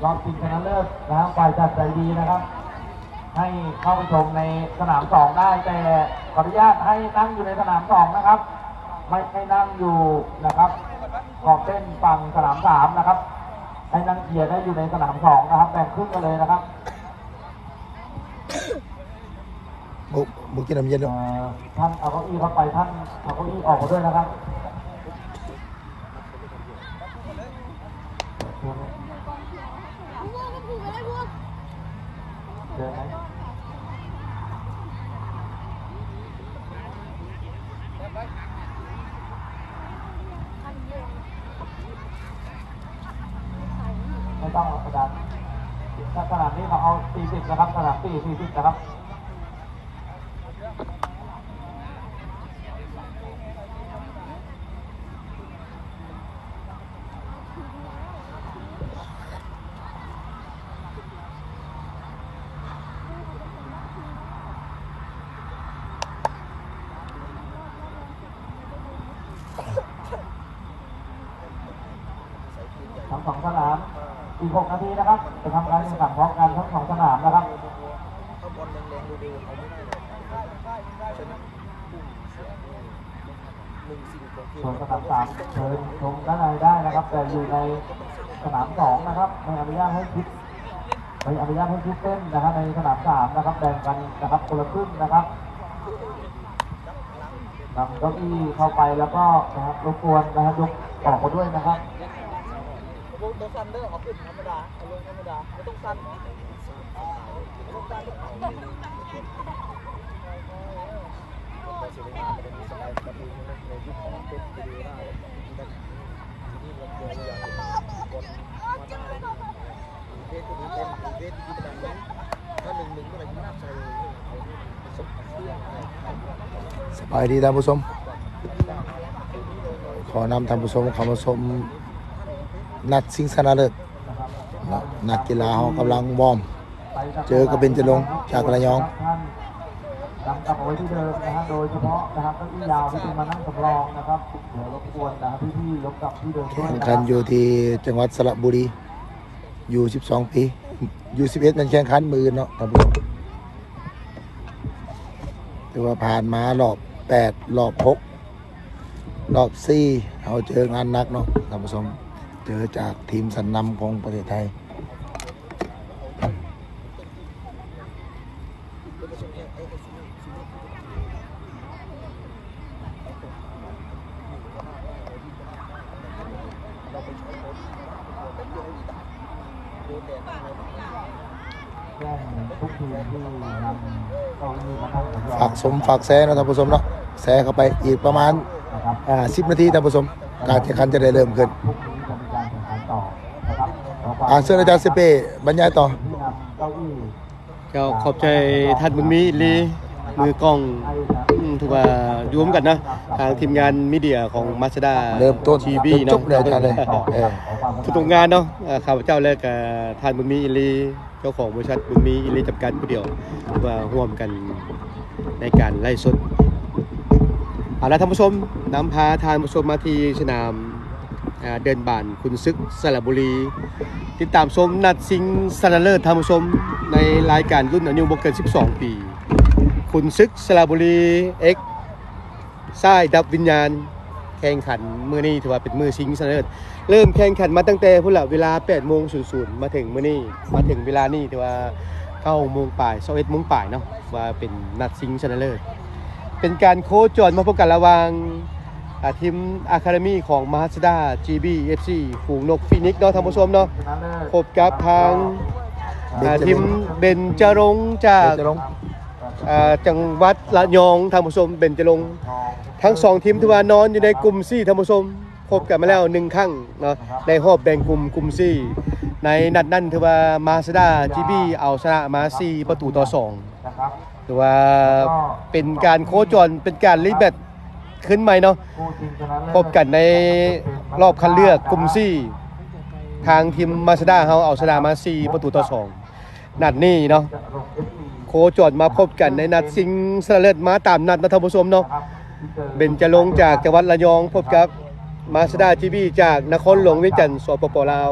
รอบชิงชนะเลิศนะครับฝ่ายจัดใจดีนะครับให้เข้าไปชมในสนาม2ได้แต่ขออนุญาตให้นั่งอยู่ในสนาม2นะครับไม่ให้นั่งอยู่นะครับขอบเส้นฝั่งสนาม3นะครับให้นั่งเกียร์ได้อยู่ในสนาม2นะครับแบ่งครึ่งกันเลยนะครับบุกกินน้ำเย็นด้วยท่านเอาเก้าอี้เข้าไปท่านเอาเก้าอี้ออกมาด้วยนะครับเดินไหมไม่ต้องกระดานสนามนี้เขาเอา40นะครับสนาม40นะครับทั้ง2สนามอีก6นาทีนะครับจะทำการแข่งขันพร้อมกันทั้ง2สนามนะครับส่วนสนาม3เชิญชมด้านในได้นะครับแต่อยู่ในสนาม2นะครับไม่อนุญาตให้คิดเต้นนะครับในสนาม3นะครับแบ่งกันนะครับคนละครึ่งนะครับนำเก้าอี้เข้าไปแล้วก็นะครับรบกวนนะครับยกออกมาด้วยนะครับต้องสั้นเด้อเอาขึ้นธรรมดาเอาลงธรรมดาไม่ต้องสั้นสบายดีท่านผู้ชมขอนำท่านผู้ชมเข้ามาชมนัดชิงชนะเลิศนักกีฬาเขากำลังวอร์มเจอกับเบญจรงค์จากระยองนำกลับเอาไว้ที่เดิมนะฮะโดยเฉพาะนะครับเก้าอี้ยาวที่เป็นมานั่งสำรองนะครับเดี๋ยวรบกวนนะครับพี่ๆยกกลับที่เดิมด้วยแข่งขันอยู่ที่จังหวัดสระบุรีอยู่12ปีอยู่11นั่นแข่งขันมือเนาะท่านผู้ชมแต่ว่าผ่านมารอบ8รอบ6รอบ4เขาเจองานหนักเนาะท่านผู้ชมเจอจากทีมสันนำของประเทศไทยฝากสมฝากแซ่นะท่านผู้ชมเนาะแซ่เข้าไปอีกประมาณ10 นาทีท่านผู้ชมการแข่งขันจะได้เริ่มขึ้นเชิญอาจารย์เซเป้บรรยายต่อก็ขอบใจท่านบุญมีลีมือกล้องถือว่าร่วมกันนะทางทีมงานมีเดียของมาสด้าเริ่มต้นทีวีเนาะจบเลยอาจารย์เลยทุกงานเนาะข้าพเจ้าและกับท่านบุญมีลีเจ้าของบริษัทบุญมีลีจำกัดผู้เดียวว่าร่วมกันในการไล่สดเอาละท่านผู้ชมนำพาท่านผู้ชมมาที่สนามเดินบ้านคุณซึกสระบุรีติดตามชมนัดชิงชนะเลิศท่านผู้ชมในรายการรุ่นอายุบ่เกิน12 ปีคุณซึกสระบุรีเอ็กซ้ายดับวิญญาณแข่งขันมื้อนี้ถือว่าเป็นมื้อชิงชนะเลิศเริ่มแข่งขันมาตั้งแต่พุ่นละเวลา 8:00 มาถึงมื้อนี้มาถึงเวลานี้ถือว่า 9:00 ปลาย 21:00 ปลายเนาะว่าเป็นนัดชิงชนะเลิศเป็นการโคจรมาพบกันระหว่างทีมอะคาเดมี่ของมาสด้า GBFC ฝูงนกฟีนิกซ์เนาะท่านผู้ชมเนาะพบกับทางทีมเบญจรงค์จากจังหวัดระยองท่านผู้ชมเบญจรงค์ทั้ง2ทีมที่ว่านอนอยู่ในกลุ่ม 4ท่านผู้ชมพบกันมาแล้ว1ครั้งเนาะในรอบแบ่งกลุ่ม 4ในนัดนั้นถือว่ามาสด้า GB เอาชนะมา4-2ถือว่าเป็นการโคจรเป็นการรีแมตช์ขึ้นใหม่เนาะพบกันในรอบคัดเลือกกลุ่ม 4ทางทีมมาสด้าเขาเอาชนะมา4-2นัดนี้เนาะโคจรมาพบกันในนัดชิงชนะเลิศมาตามนัดนะท่านผู้ชมเนาะเบญจรงค์จากจังหวัดระยองพบกับมาสด้า GB จากนครหลวงเวียงจันทร์สปปลาว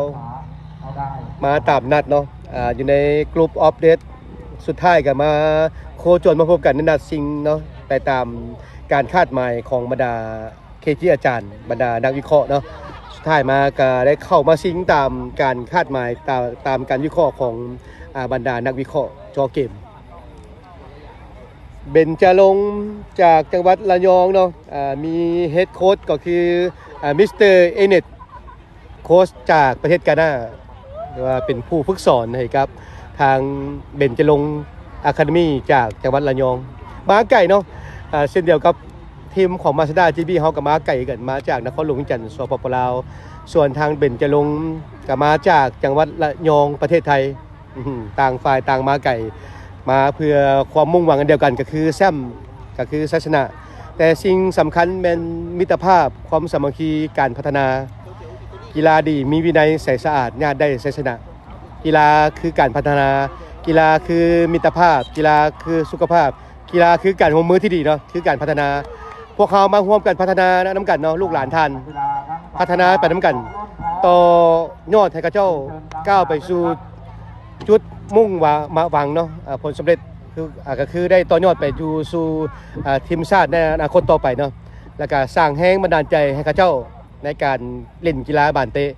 มาตามนัดเนาะอยู่ในกลุ่มออฟเดตสุดท้ายก็มาโคจรมาพบกันในนัดซิงเนาะไปตามการคาดหมายของบรรดาเคจีอาจารย์บรรดานักวิเคราะห์เนาะสุดท้ายมาก็ได้เข้ามาซิงตามการคาดหมายตามการวิเคราะห์ของบรรดานักวิเคราะห์จอเกมเบนจรงค์จากจังหวัดระยองเนาะมีเฮดโค้ชก็คือมิสเตอร์เอเนตโค้ชจากประเทศกานาว่าเป็นผู้ฝึกสอนให้ครับทางเบนจรงค์อะคาเดมี่จากจังหวัดระยองมาไก่เนาะเช่นเดียวกับทีมของมาซาด้าจีบีเฮากับมาไก่กันมาจากนครหลวงวิงจันทร์สปปลาวส่วนทางเบนจรงค์ก็มาจากจังหวัดระยองประเทศไทยต่างฝ่ายต่างมาไก่มาเพื่อความมุ่งหวังอันเดียวกันก็คือแซมก็คือศาสนาแต่สิ่งสำคัญเป็นมิตรภาพความสามัคคีการพัฒนากีฬาดีมีวินัยใสสะอาดญาติได้ศาสนากีฬาคือการพัฒนากีฬาคือมิตรภาพกีฬาคือสุขภาพกีฬาคือการร่วมมือที่ดีเนาะคือการพัฒนาพวกเขามาร่วมกันพัฒนาน้ำกันเนาะลูกหลานท่านพัฒนาไปน้ำกันต่อยอดให้กับเจ้าก้าวไปสู่จุดมุ่งหวังเนาะผลสำเร็จก็คือได้ต่อยอดไปสู่ทีมชาติในอนาคตต่อไปเนาะแล้วก็สร้างแรงบันดาลใจให้กับเจ้าในการเล่นกีฬาบานเตะ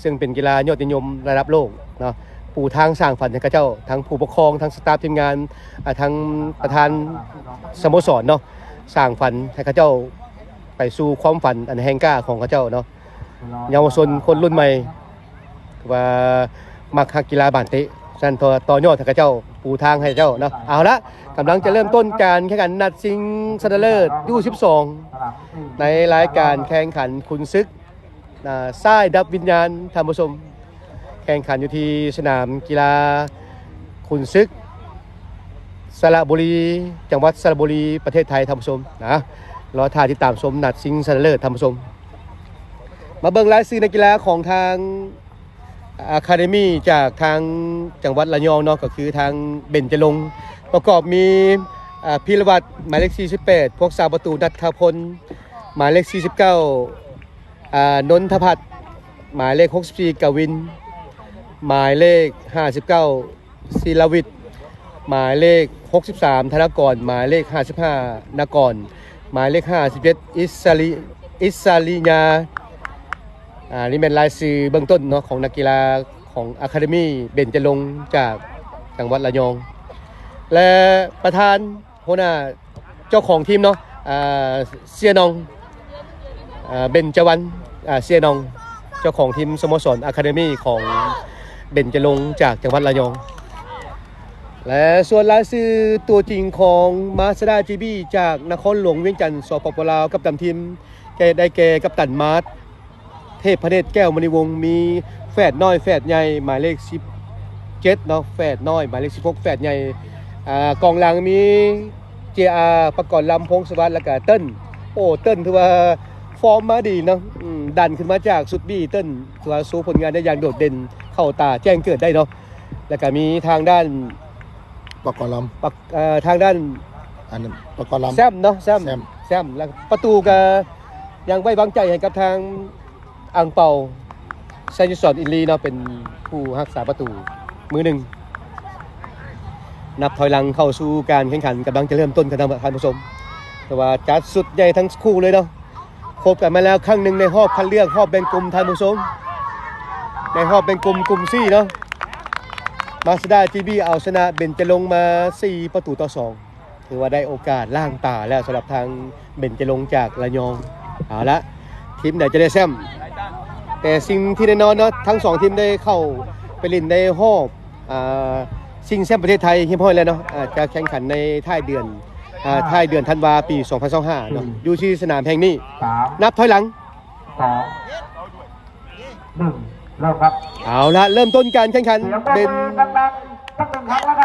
ซึ่งเป็นกีฬายอดนิยมระดับโลกเนาะปูทางสร้างฝันให้กับเจ้าทั้งผู้ปกครองทั้งสตาฟทีมงานทั้งประธานสโมสรเนาะสร้างฝันให้กับเจ้าไปสู่ความฝันอันแห่งกล้าของเขาเจ้าเนาะเยาวชนคนรุ่นใหม่ว่ามักฮักกีฬาบานเตะสั่นต่อยอดให้กับเจ้าปูทางให้เจ้าเนาะเอาละกำลังจะเริ่มต้นการแข่งขันนัดชิงชนะเลิศU12ในรายการแข่งขันขุนศึกทรายดับวิญญาณท่านผู้ชมแข่งขันอยู่ที่สนามกีฬาขุนศึกสระบุรีจังหวัดสระบุรีประเทศไทยท่านผู้ชมนะรอท่าที่ตามชมนัดชิงชนะเลิศท่านผู้ชมมาเบิ่งรายชื่อนักกีฬาของทางอะคาเดมี่จากทางจังหวัดระยองเนาะก็คือทางเบญจรงค์ประกอบมีพิรวัตรหมายเลข48พวกสาประตูนัทพลหมายเลข49นนทพัฒน์หมายเลข64กวินหมายเลข59ศิลวิทย์หมายเลข63ธนกรหมายเลข55นกรหมายเลข57อิสริญานี่เป็นรายชื่อเบื้องต้นเนาะของนักกีฬาของอะคาเดมี่เบญจรงค์จากจังหวัดระยองและประธานหัวหน้าเจ้าของทีมเนาะเซียนองเบญจวรรณเซียนองเจ้าของทีมสโมสรอะคาเดมี่ของเบญจรงค์จากจังหวัดระยองและส่วนรายชื่อตัวจริงของมาซาด้าจีบีจากนครหลวงเวียงจันทร์สปปลาวกัปตันทีมได้แก่กัปตันมาร์ทเทพพระเนตรแก้วมณีวงศ์มีแฝดน้อยแฝดใหญ่หมายเลข17เนาะแฝดน้อยหมายเลข16แฝดใหญ่กองหลังมี JR ประกอบลำพงศวัสดิ์และก็เติ้ลโอ้เติ้ลถือว่าฟอร์มมาดีเนาะดันขึ้นมาจากสุดบี้เติ้ลถือว่าสู้ผลงานได้อย่างโดดเด่นเข้าตาแจ้งเกิดได้เนาะแล้วก็มีทางด้านประกอบลทางด้านอันนั้นประกอบลแซมเนาะแซมแล้วประตูก็ยังไว้วางใจให้กับทางอังเปาไซยุสอนอินลีเนาะเป็นผู้รักษาประตูมือหนึ่งนับถอยหลังเข้าสู่การแข่งขันกำลังจะเริ่มต้นกันท่านผู้ชมแต่ว่าจัดสุดใหญ่ทั้งคู่เลยเนาะพบกันมาแล้วครั้งหนึ่งในรอบคัดเลือกรอบแบ่งกลุ่มท่านผู้ชมในรอบแบ่งกลุ่ม4เนาะมาซาด้าจีบีเอาชนะเบญจรงค์มา4-2ถือว่าได้โอกาสล่างตาแล้วสำหรับทางเบญจรงค์จากระยองเอาละทีมไหนจะได้แชมป์แต่สิ่งที่แน่นอนเนาะทั้ง2ทีมได้เข้าไปเล่นในรอบชิงแชมป์ประเทศไทยเรียบร้อยแล้วเนาะจะแข่งขันในท้ายเดือนธันวาปี2025เนาะอยู่ที่สนามแห่งนี้นับถอยหลัง2 1เริ่มครับเอาละเริ่มต้นการแข่งขัน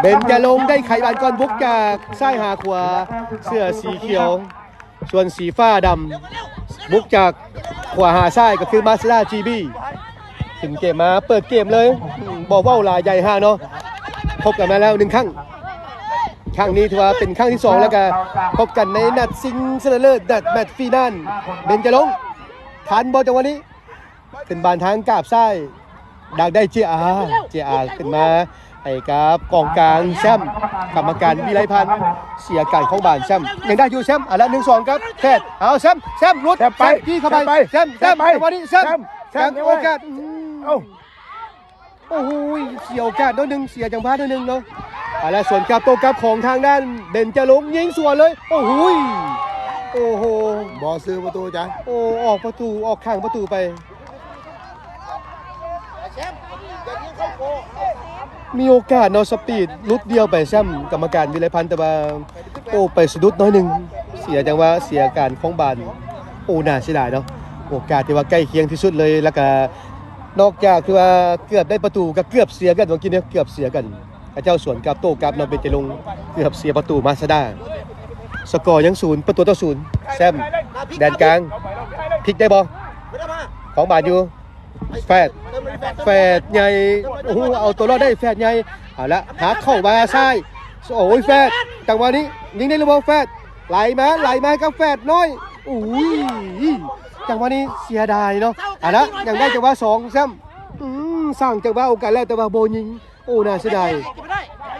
เบญจรงค์ได้ไขบานก่อนบุกจากซ้ายหาขวาเสื้อสีเขียวส่วนสีฟ้าดำบุกจากขวาหาซ้ายก็คือมาซาด้าจีบีถึงเกมมาเปิดเกมเลยบอกว่าลายใหญ่ห้าเนาะพบกันมาแล้ว1ครั้งนี้ถือว่าเป็นครั้งที่2แล้วก็พบกันในนัดชิงชนะเลิศนัดแมตช์ฟีนัลเบญจรงค์ทันบอลจังหวะนี้เป็นบานทางกาบซ้าย ดักได้เจอาขึ้นมาให้กับกองกลางแชมป์กรรมการวิไลพันธ์เสียการของบานแชมป์ยังได้อยู่แชมป์ละ1-2ครับแฟดเอาแชมป์รุดไปจี้เข้าไปแชมป์วันนี้แชมป์โอกาสโอ้โหเสียโอกาสนิดนึงเสียจังหวะนิดนึงเนาะแล้วส่วนกับโตกับของทางด้านเบนจรงค์ยิงสวนเลยโอ้โห บอลซื้อประตูจ้ะ โอ้ออกประตูออกข้างประตูไปมีโอกาสเนาะสปีดลุดเดียวไปแซมกรรมการวิไลพันธ์แต่ว่าโอ้ไปสะดุดน้อยหนึ่งเสียจังว่าเสียการของบานโอ้น่าเสียดายเนาะโอกาสที่ว่าใกล้เคียงที่สุดเลยแล้วก็นอกจากที่ว่าเกือบได้ประตูก็เกือบเสียกันเมื่อกี้เนี่ยเกือบเสียกันเจ้าสวนกับโต้กับนำเป็นจะลงเกือบเสียประตูมาซะได้สกอร์ยัง0-0แซมแดนกลางพลิกได้บอลของบาดอยู่แฟดใหญ่โอ้โหเอาตัวรอดได้แฟดใหญ่เอาละหาเข้ามาซ้ายโอ้ยแฟดจังหวะนี้ยิงได้หรือเปล่าแฟดไหลมากับแฟดน้อยอุ้ยจังหวะนี้เสียดายเนาะเอาละยังได้จังหวะ2แซมสร้างจังหวะโอกาสแรกแต่ว่าโบยิงโอ้น่าเสียดาย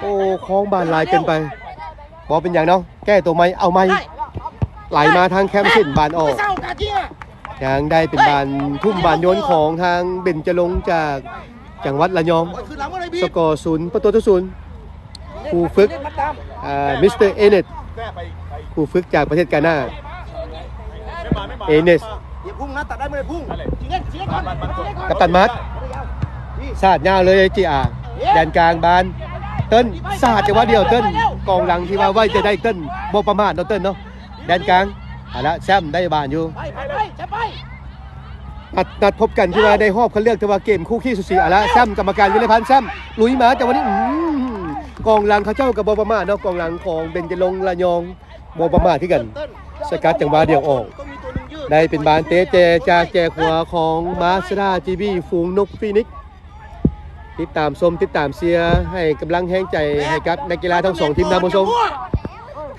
โอ้คล้องบานลายเกินไปบอลเป็นอย่างเนาะแก้ตัวไหมเอาไหมไหลมาทางแคมป์สินบานออกยังได้เป็นบานทุ่มบานโยนของทางเบญจรงค์จากจังหวัดระยองสกอร์0-0ผู้ฝึกมิสเตอร์เอเนตผู้ฝึกจากประเทศกาน่าเอเนสกัปตันมัดสาดยาวเลยจีอาแดนกลางบานเติ้ลสาดจังหวะเดียวเติ้ลกองหลังที่ว่าไว้จะได้เติ้ลบ่ประมาทเนาะเติ้ลเนาะแดนกลางละแชมป์ได้บานอยู่นัดพบกันที่ว่าได้หอบคัดเลือกที่ว่าเกมคู่ขี้สุดสีละแชมป์กรรมการวิไลพันธ์แชมป์ลุยมาแต่วันนี้กองหลังเขาเจ้ากับบ่ประมาทเนาะกองหลังของเบญจรงค์ระยองบ่ประมาทที่กันสกัดจังหวะเดียวออกได้เป็นบานเตะเจจากแจกหัวของมาสด้าจีบีฝูงนกฟีนิกซ์ติดตามชมติดตามเชียร์ให้กำลังแห่งใจให้กับนักกีฬาทั้ง2ทีมนำผู้ชม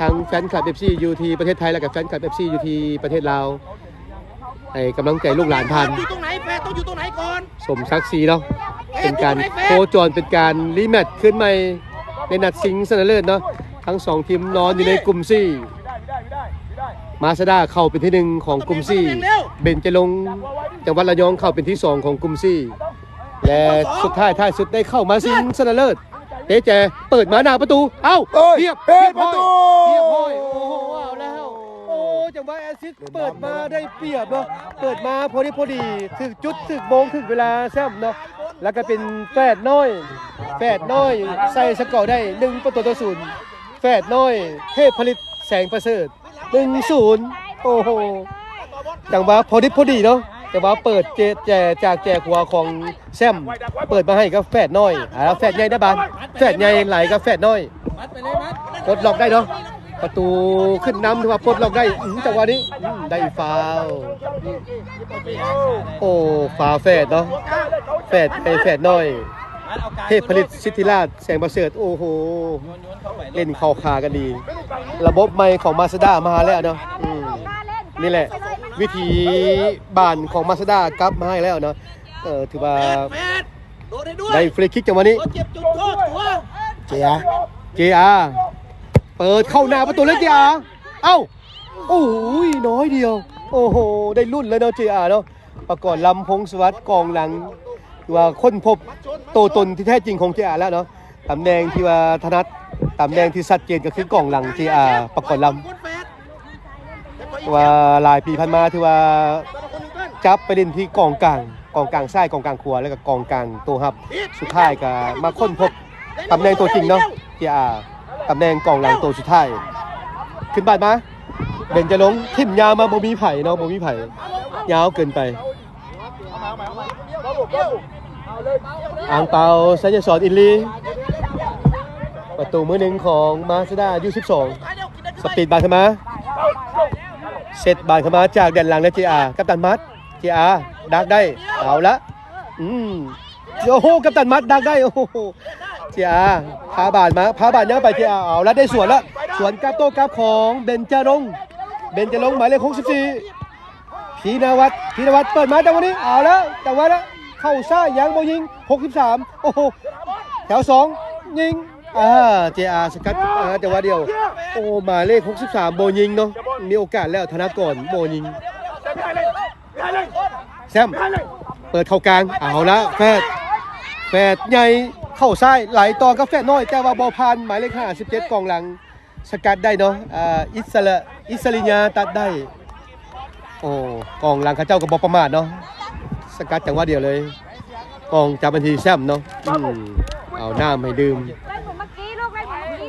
ทั้งแฟนคลับ FC อยู่ที่ประเทศไทยและกับแฟนคลับ FC อยู่ที่ประเทศลาวให้กำลังใจลูกหลานพันอยู่ตรงไหนแฟนต้องอยู่ตรงไหนก่อนสมศักดิ์ศรีเนาะเป็นการโคจรเป็นการรีแมตช์ขึ้นใหม่ในนัดชิงชนะเลิศเนาะทั้ง2ทีมนอนอยู่ในกลุ่ม C มาสด้าเข้าเป็นที่1ของกลุ่ม C เบญจรงค์จังหวัดระยองเข้าเป็นที่2ของกลุ่ม C และสุดท้ายสุดได้เข้ามาชิงชนะเลิศเตะแจเปิดมาหน้าประตูเอ้าเรียบประตูโอ้โหเอาแล้วโอ้จังหวะแอสซิสต์เปิดมาได้เปรียบเนาะเปิดมาพอดีถึงจุดถึงโมงถึงเวลาแซมเนาะแล้วก็เป็นแฝดน้อยใส่สกอร์ได้1-0แฝดน้อยเทพผลิตแสงประเสริฐ1-0โอ้โหจังหวะพอดีเนาะแต่ว่าเปิดจากแจกหัวของแซมเปิดมาให้กับแฝดน้อยแล้วแฝดใหญ่ได้บานแฝดใหญ่ไหลกับแฝดน้อยปลดล็อกได้เนาะประตูขึ้นนำถือว่าปลดล็อกได้จังหวะนี้ได้ฟาวโอ้ฟาวแฝดเนาะแฝดน้อยเทพผลิตสิทธิราชแสงประเสริฐโอ้โหเล่นเข้าขากันดีระบบไมค์ของมาสด้ามาแล้วเนาะนี่แหละวิธีบ้านของมาสด้ากลับมาให้แล้วเนาะถือว่าได้ฟรีคิกจังหวะนี้เจียเปิดเข้าหน้าประตูเลยเจียเอ้าโอ้ยน้อยเดียวโอ้โหได้รุ่นเลยเนาะเจียเนาะประกอบลำพงสวัสดิ์กองหลังว่าค้นพบตัวตนที่แท้จริงของเจียแล้วเนาะตำแหน่งที่ว่าถนัดตำแหน่งที่ชัดเจนก็คือกองหลังเจียประกอบลำว่าหลายปีผ่านมาที่ว่าจับไปเล่นที่กองกลางซ้ายกองกลางขวาแล้วก็กองกลางตัวฮับสุดท้ายก็มาค้นพบตำแหน่งตัวจริงเนาะที่ตำแหน่งกองหลังตัวสุดท้ายขึ้นบาดมาเบญจรงค์ทิ่มยาวมาบ่มีไผ่เนาะบ่มีไผ่ยาวเกินไปอ่างเปาสัญญาสอนอินลีประตูมือหนึ่งของมาสด้าU12สปีดบาดขึ้นมาเซตบาดเข้ามาจากแดนหลังและเจอากัปตันมัดเจอาดักได้เอาละโอ้โหกัปตันมัดดักได้โอ้โหเจอาพาบาดยังไปเจอาเอาละได้สวนกับโต้กับของเบญจรงค์หมายเลข64พีนวัฒน์เปิดมาจังหวะนี้เอาแล้วจังหวะแล้ว เข้าซ้ายยังโบยิง63โอ้โหแถว2ยิงJR สกัดแต่ว่าเดียวโอ้หมายเลข63โบยิงเนาะมีโอกาสแล้วธนากรโบยิงแซมเปิดเข้ากลางเอาละแฟดใหญ่เข้าซ้ายไหลต่อกับแฟดน้อยแต่ว่าบอลผ่านหมายเลข57กองหลังสกัดได้เนาะอิสริญาตัดได้โอ้กองหลังข้าเจ้ากับบอลประมาทเนาะสกัดจังหวะเดียวเลยกองจับบันทีแซมเนาะเอาน้ำให้ดื่ม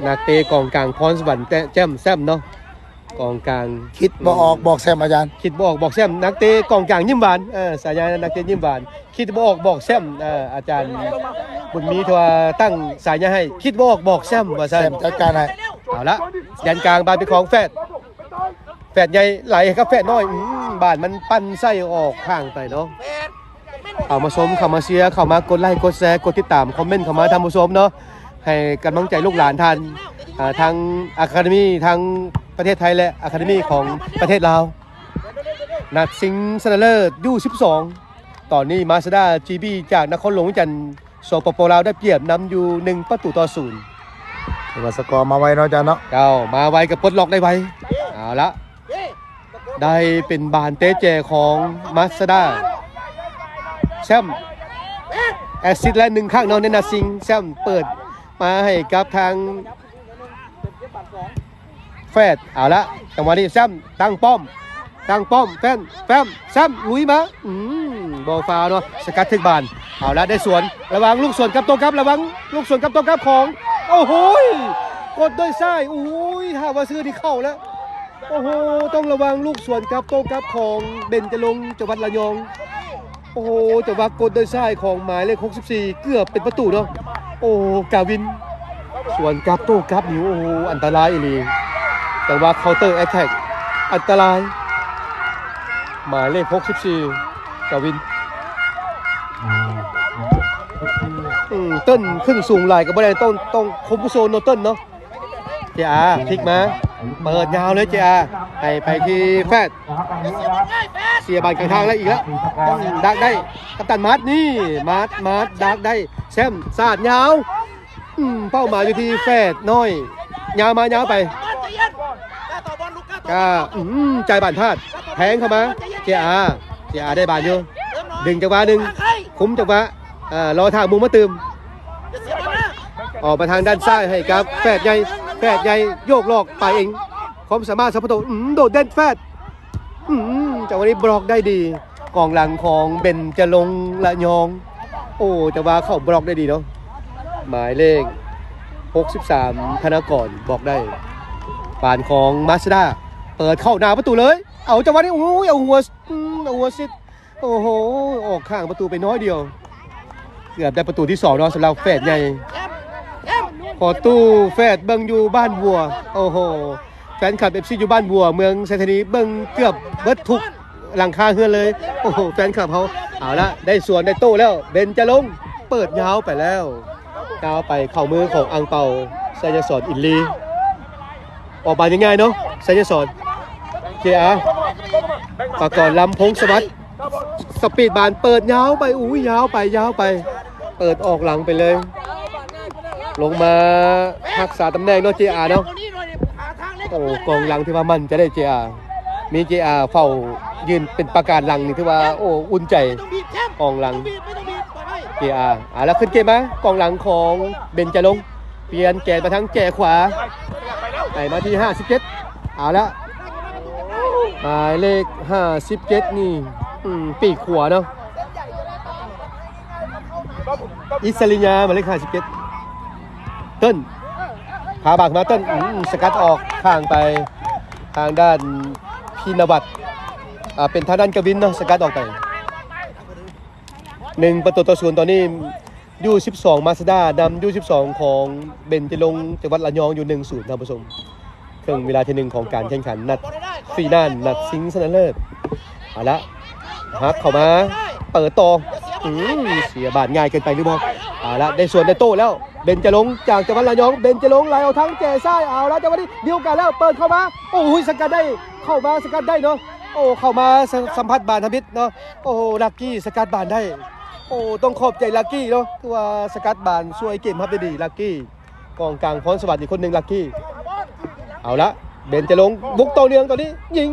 นักเตะกองกลางพรสวรรค์แจ่มแซมเนาะกองกลาง คิดบ่ออกบอกแซมอาจารย์ คิดบ่ออกบอกแซมนักเตะกองกลางยิ้มหวานสายานักเตะยิ้มหวานคิดบ่ออกบอกแซมอาจารย์บุญมีทัวตั้งสายาให้คิดบ่ออกบอกแซมว่า แซ ซั่น มจัดการให้ เอาละยันกลางบานเป็นของแฟดใหญ่ไหลครับแฟดน้อยบานมันปั้นไส้ออกข้างไปเนาะเอามาชมเข้ามาเชียร์เข้ามากดไลค์กดแชร์กดติดตามคอมเมนต์เข้ามาทำผู้ชมเนาะให้กำลังใจลูกหลานท่านทางอะคาเดมี่ทางประเทศไทยและอะคาเดมี่ของประเทศลาวนัดสิงห์ชนะเลิศยู12ตอนนี้มาซาด้าจีบีจากนครหลวงวิจันทร์สปปลาวได้เปรียบนำอยู่1-0ถือว่าสกอร์มาไว้เนาะอาจารย์เนาะ เก้ามาไวกับปลดล็อกได้ไวเอาละได้เป็นบานเตะเจของมาซาด้าแชมป์แอสซิสต์และ1ข้างนอกในนาซิงแชมป์เปิดมาให้กับทางแฟดเอาละจังหวะนี้แชมป์ตั้งป้อมแฟมแชมป์ลุยมาบอลฟาวเนาะสกัดถึงบานเอาละได้สวนระวังลูกสวนกับตัวกับระวังลูกสวนกับตัวกับของโอ้โหกดด้วยซ้ายโอ้ยถ้าว่าซื้อที่เข้าแล้วโอ้โหต้องระวังลูกสวนกับโต้กับของเบนจะลงจังหวัดระยองโอ้โหแต่ว่ากดด้วยซ้ายของหมายเลข64เกือบเป็นประตูเนาะโอ้กาวินสวนกับโต้กับนิ้วโอ้โหอันตรายอีหลีแต่ว่าเคาน์เตอร์แอคแท็กอันตรายหมายเลข64กาวินเต้นขึ้นสูงไหลกับบ่ได้ต้องคมผู้โซนโนเต้นเนาะJRพลิกมาเปิดยาวเลยJRไปที่แฟดเสียบอลกลางทางแล้วอีกแล้วดักได้กัปตันมาร์ทนี่มาร์ทดักได้แซมสาดยาวเป้าหมายอยู่ที่แฟดน้อยยาวมายาวไปก็ใจบานพลาดแทงเข้ามาJRได้บานอยู่ดึงจังหวะหนึ่งคุ้มจังหวะรอทางมุมมาเติมออกมาทางด้านซ้ายให้กับแฟดใหญ่โยกหลอกไปเองความสามารถสัพพโตโดดเด่นแฟดจังหวะนี้บล็อกได้ดีกองหลังของเบนจะลงละยองโอ้แต่ว่าเข้าบล็อกได้ดีเนาะหมายเลข63ธนากรบอกได้ปานของมาซด้าเปิดเข้าหน้าประตูเลยเอาจังหวะนี้เอาหัวซิดโอ้โหออกข้างประตูไปน้อยเดียวเกือบได้ประตูที่2เนาะสำหรับแฟดใหญ่ขอตู้แฟดเบิ่งอยู่บ้านวัวโอ้โหแฟนคลับ FC อยู่บ้านวัวเมืองไซธานีเบิ่งเกือบเบิดทุกหลังคาเฮือนเลยโอ้โหแฟนคลับเขาเอาละได้สวนได้โต้แล้วเบนจะลงเปิดยาวไปแล้วก้าวไปเข้ามือของอังเปาไซยศรอินลีออกมาง่ายๆเนาะไซยศรJRปากก่อนลำพงสวัสดิ์สปีดบานเปิดยาวไปยาวไปเปิดออกหลังไปเลยลงมารักษาตำแหน่งเนาะJRเนาะโอ้กองหลังที่ว่ามันจะได้JRมี JR เฝ้ายืนเป็นประกาศหลังนี่ที่ว่าโอ้อุ่นใจกองหลังJRแล้วขึ้นเกมมากองหลังของเบนจะลงเปลี่ยนแกนมาทั้งแกขวาไปมาที่57เอาละหมายเลข57นี่ปีกขวาเนาะอิสริญาหมายเลข57เต้นขาบากมาเต้นสกัดออกข้างไปทางด้านพินวัตรเป็นทางด้านกวินเนาะสกัดออกไป1-0ตอนนี้ยู12มาซด้านำยู12ของเบนจะลงจังหวัดระยองอยู่1-0ท่านผู้ชมครึ่งเวลาที่1ของการแข่งขันนัดฟีน่านนัดสิงห์ชนะเลิศเอาละฮักเข้ามาเปิดต่อเสียบาดง่ายเกินไปหรือเปล่าเอาละได้ส่วนได้โต้แล้วเบนจะลงจากจังหวัดระยองเบนจะลงไหลเอาทั้งแก่ซ้ายเอาละจังหวะนี้เดียวกันแล้วเปิดเข้ามาโอ้โหสกัดได้เข้ามาสกัดได้เนาะโอ้เข้ามาสัมผัสบานทมิตรเนาะโอ้ลักกี้สกัดบานได้ โอ้ต้องขอบใจลักกี้เนาะคือว่าสกัดบานช่วยเกมครับได้ดีลักกี้กองกลางพรสวัสดิ์อีกคนหนึ่งลักกี้เอาละเบนจะลงบุกโตเนืองตอนนี้ยิง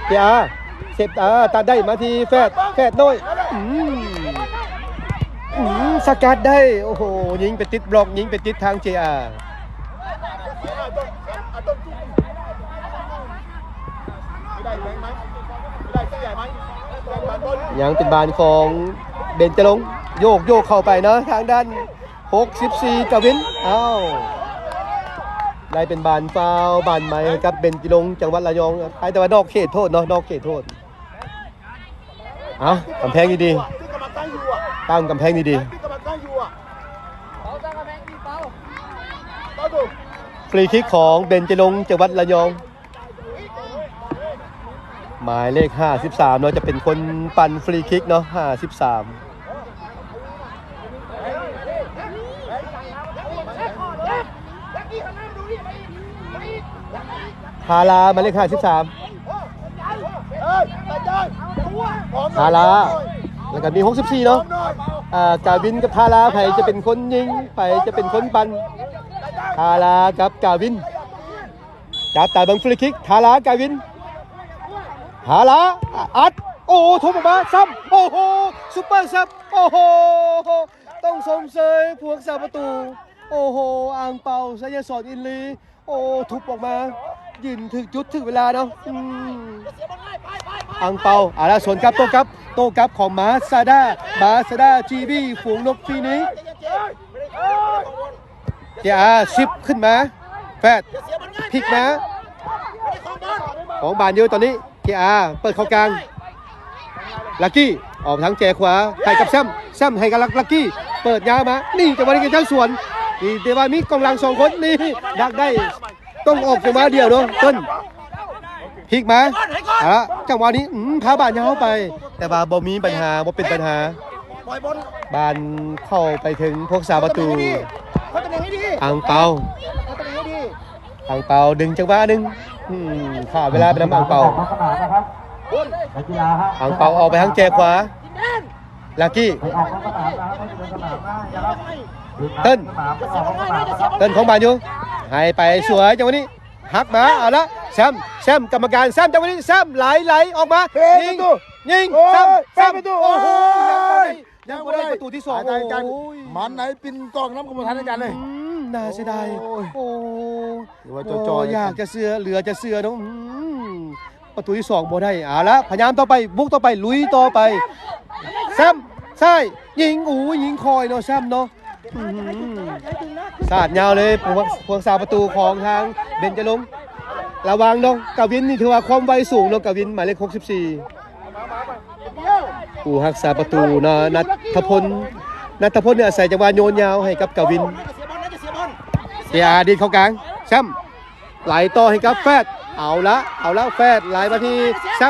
เจียเซฟตัดได้มาทีแฟดน้อยสกัดได้โอ้โหยิงไปติดบล็อกยิงไปติดทางเจียยังเป็นบานของเบนจะลงโยกเข้าไปเนาะทางด้าน64กวินได้เป็นบานฟาวบานใหม่ครับเบนจิลงจังหวัดระยองไปแต่ว่านอกเขตโทษเนาะนอกเขตโทษกำแพงดีๆตั้งกำแพงดีๆฟรีคิกของเบนจิลงจังหวัดระยองหมายเลข53เนาะจะเป็นคนปั่นฟรีคิกเนาะ53ฮาลาหมายเลข53ฮาลาแล้วก็มี64เนาะกาวินกับฮาลาใครจะเป็นคนยิงใครจะเป็นคนปั่นฮาลากับกาวินจับแต่บังฟรีคิกฮาลากาวินฮาลาอัดโอ้ทุบออกมาซ้ำโอ้โหซุปเปอร์ซับโอ้โหต้องสมเสยพวกสาประตูโอ้โหอ่างเปาสยสอนอินลีโอ้ทุบออกมายืนถึงจุดถึงเวลาเนาะอ่างเปาแล้วสวนกับโต้กับของมาซาด้าจีบีฝูงนกฟีนี้เจ้า10ขึ้นมาแฟดพลิกมาของบานเดียวตอนนี้เจ้าเปิดเข้ากลางลักกี้ออกทางแจขวาให้กับแซมให้กับลักกี้เปิดยาวมานี่จังหวะนี้เจ้าสวนนี่เดี๋ยวมีกองหลัง2คนนี่ดักได้ต้องออกจังหวะเดียวเนาะต้นพลิกมาจังหวะนี้พาบานยาวไปแต่ว่าบ่มีปัญหาบ่เป็นปัญหาบานเข้าไปถึงพวกสาประตูอ่างเปาดึงจังหวะนึงขาดเวลาไปนำอ่างเปาอ่างเปาออกไปทางแจขวาลักกี้เต้นของบานอยู่ให้ไปสวยจังหวะนี้หักมาเอาละแซมกรรมการแซมจังหวะนี้แซมไหลออกมายิงแซมประตูโอ้โหยังไม่ได้ประตูที่2โอ้ยมันไหนปินกองน้ำกรรมฐานในการเลยน่าเสียดายโอ้อยากจะเสือเหลือจะเสือน้องประตูที่2บ่ได้ละพยายามต่อไปบุกต่อไปลุยต่อไปแซมใช่ยิงยิงคอยเนาะแซมเนาะสาดยาวเลยพวงสาประตูของทางเบนจะลงระวังเนาะกวินนี่ถือว่าความไวสูงเนาะกวินหมายเลข64ผู้รักษาประตูนะนัทพลเนี่ยใส่จังหวะโยนยาวให้กับกวินดีเข้ากลางแซมไหลต่อให้กับแฟดเอาละแฟดไหลมาที่แซ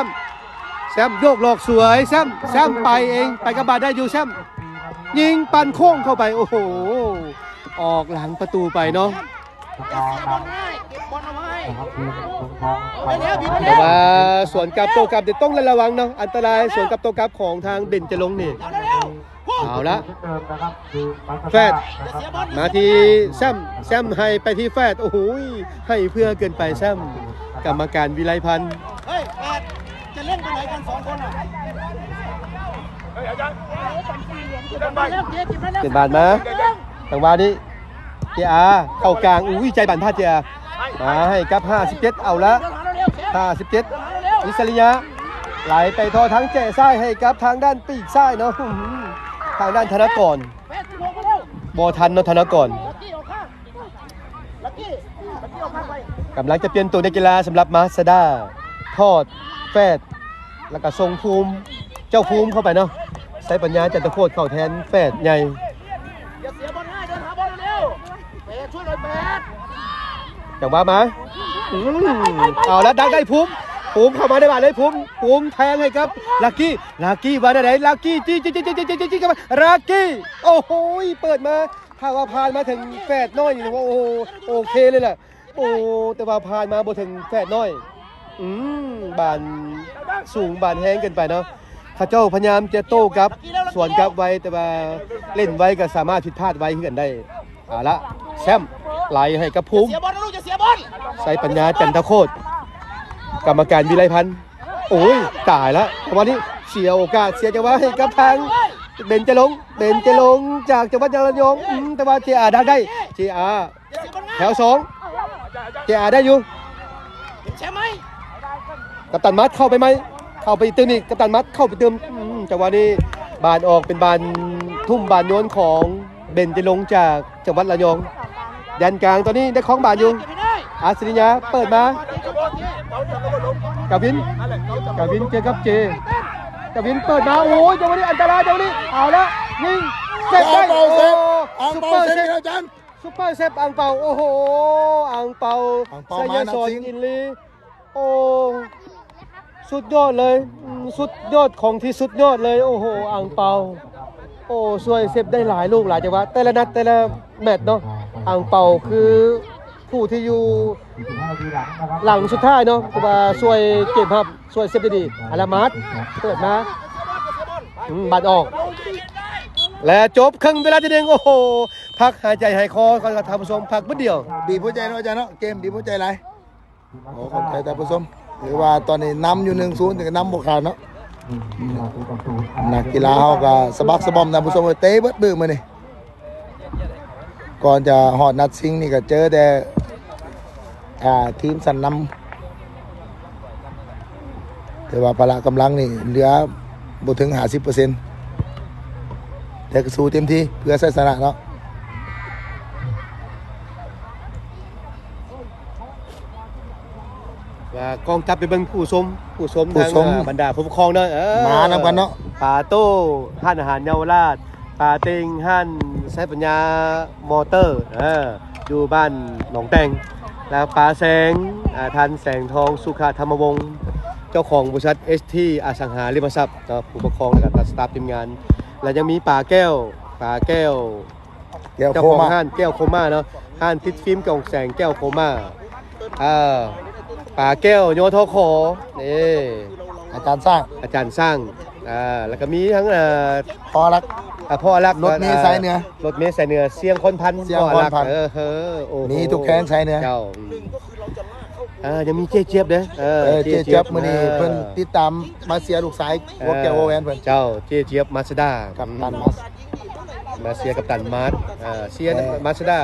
มโยกหลอกสวยแซมไปเองไปกับบาดได้อยู่แซมยิงปั่นโค้งเข้าไปโอ้โหออกหลังประตูไปเนาะแต่ว่าสวนกับโตกับเดี๋ยวต้องระวังเนาะอันตรายสวนกับโตกับของทางเบนจะลงนี่เอาละแฟดมาที่แซมให้ไปที่แฟดโอ้โหให้เพื่อเกินไปแซมกรรมการวิไลพันธ์จะเล่นไปไหนกัน2คนเป็นบานมาจังหวะนี้เจ้าเข้ากลางใจบานพลาดเจ้ามาให้กับ57เอาละ57อิสริยะไหลไปทอทั้งแจซ้ายให้กับทางด้านปีกซ้ายเนาะทางด้านธนกรบอทันเนาะธนกรกำลังจะเปลี่ยนตัวในกีฬาสำหรับมาสด้าทอดแฟดแล้วก็ทรงภูมิเจ้าภูมิเข้าไปเนาะใช้ปัญญาจันทโคตรเข้าแทนแฟดใหญ่อย่าเสียบอลง่ายเดินหาบอลเร็วเปดช่วยหน่อยเปดจังหวะมาเอาแล้วได้ภูมิเข้ามาได้บ้านเลยภูมิแทงให้ครับลักกี้มาได้ไหนลักกี้จี้กันมาลักกี้โอ้โหเปิดมาถ้าว่าผ่านมาถึงแฟดน้อยนี่ว่าโอเคเลยแหละโอ้แต่ว่าผ่านมาบ่ถึงแฟดน้อยบานสูงบานแห้งเกินไปเนาะ ข้าเจ้าพยายามจะโต้กลับส่วนกลับไว้แต่ว่าเล่นไว้ก็สามารถผิดพลาดไว้ขึ้นได้เอาละแซมไหลให้กับภูมิ เสียบอลนะลูกจะเสียบอล ใส่ปัญญาจันทโคตรกรรมการวิไลพันธ์โอ้ยตายแล้ววันนี้เสียโอกาสเสียจังหวะให้กับทางเบนจะลงจากจังหวัดระยองแต่ว่าเจอาได้เจอาแถว2เจอาได้อยู่ ใช่ไหม กัปตันมัดเข้าไปไหมเข้าไปเติมนี่กัปตันมัดเข้าไปเติมจังหวะนี้บานออกเป็นบานทุ่มบานโยนของเบนจะลงจากจังหวัดระยองยันกลางตอนนี้ได้ของบานอยู่อาศิริยาเปิดมากาวินเจอกับเจกาวินเปิดมาโอ้ยจังหวะนี้อันตรายจังหวะนี้เอาละยิงเซฟได้โอ้ซุปเปอร์เซฟอังเปาโอ้โหอังเปาไซยาสอนอินลีโอ้สุดยอดเลยสุดยอดของที่สุดยอดเลยโอ้โหอังเปาโอ้ช่วยเซฟได้หลายลูกหลายจังหวะแต่ละนัดแต่ละแมตช์เนาะอังเปาคือผู้ที่อยู่หลังสุดท้ายเนาะคือว่าช่วยเก็บครับช่วยเซฟได้ดีอารามัดเปิดมาบัดออกและจบครึ่งเวลาที่1โอ้โหพักหายใจหายคอก่อนท่านผู้ชมพักเมื่อเดียว บีบหัวใจเนาะอาจารย์เนาะเกมบีบหัวใจไรโอ้ขอบใจท่านผู้ชมหรือว่าตอนนี้นำอยู่1-0แต่ก็นำบวกขาดเนาะนักกีฬาเขาก็สะบักสะบอมท่านผู้ชมเตะเบิดบื้อมานี่ก่อนจะหอดนัดซิงนี่ก็เจอแต่ทีมสันนำแต่ว่าพละกำลังนี่เหลือบ่ถึง50%แต่ก็สู้เต็มที่เพื่อชัยชนะเนาะ ว่ากองทัพไปเบิ่งผู้ชมทางบรรดาผู้ปกครองเนาะมานำกันเนาะปาโต้ห้านอาหารเยาวราชปาเต็งห้านใช้ปัญญามอเตอร์อยู่บ้านหนองแตงแล้วปาแสงทันแสงทองสุขาธรรมวงศ์เจ้าของบริษัท ST อสังหาริมทรัพย์ผู้ปกครองและก็สตาฟทีมงานแล้วยังมีปาแก้วเจ้าของห้านแก้วโคม่าเนาะห้านติดฟิล์มกล่องแสงแก้วโคม่าป่าแก้วโยธขอนี่อาจารย์สร้างแล้วก็มีทั้งพ่อรักรถเมล์สายเหนือเสียงคนพันพ่อรักนี่ทุกแคนสายเหนือเจ้ายังมีเจี๊ยบเด้เจี๊ยบมื้อนี้เพิ่นติดตามมาเสียลูกสายหัวแก้วโอแวนเพิ่นเจ้าเจี๊ยบมาสด้ากับตันมาเสียกับตันมาสเสียมาสด้า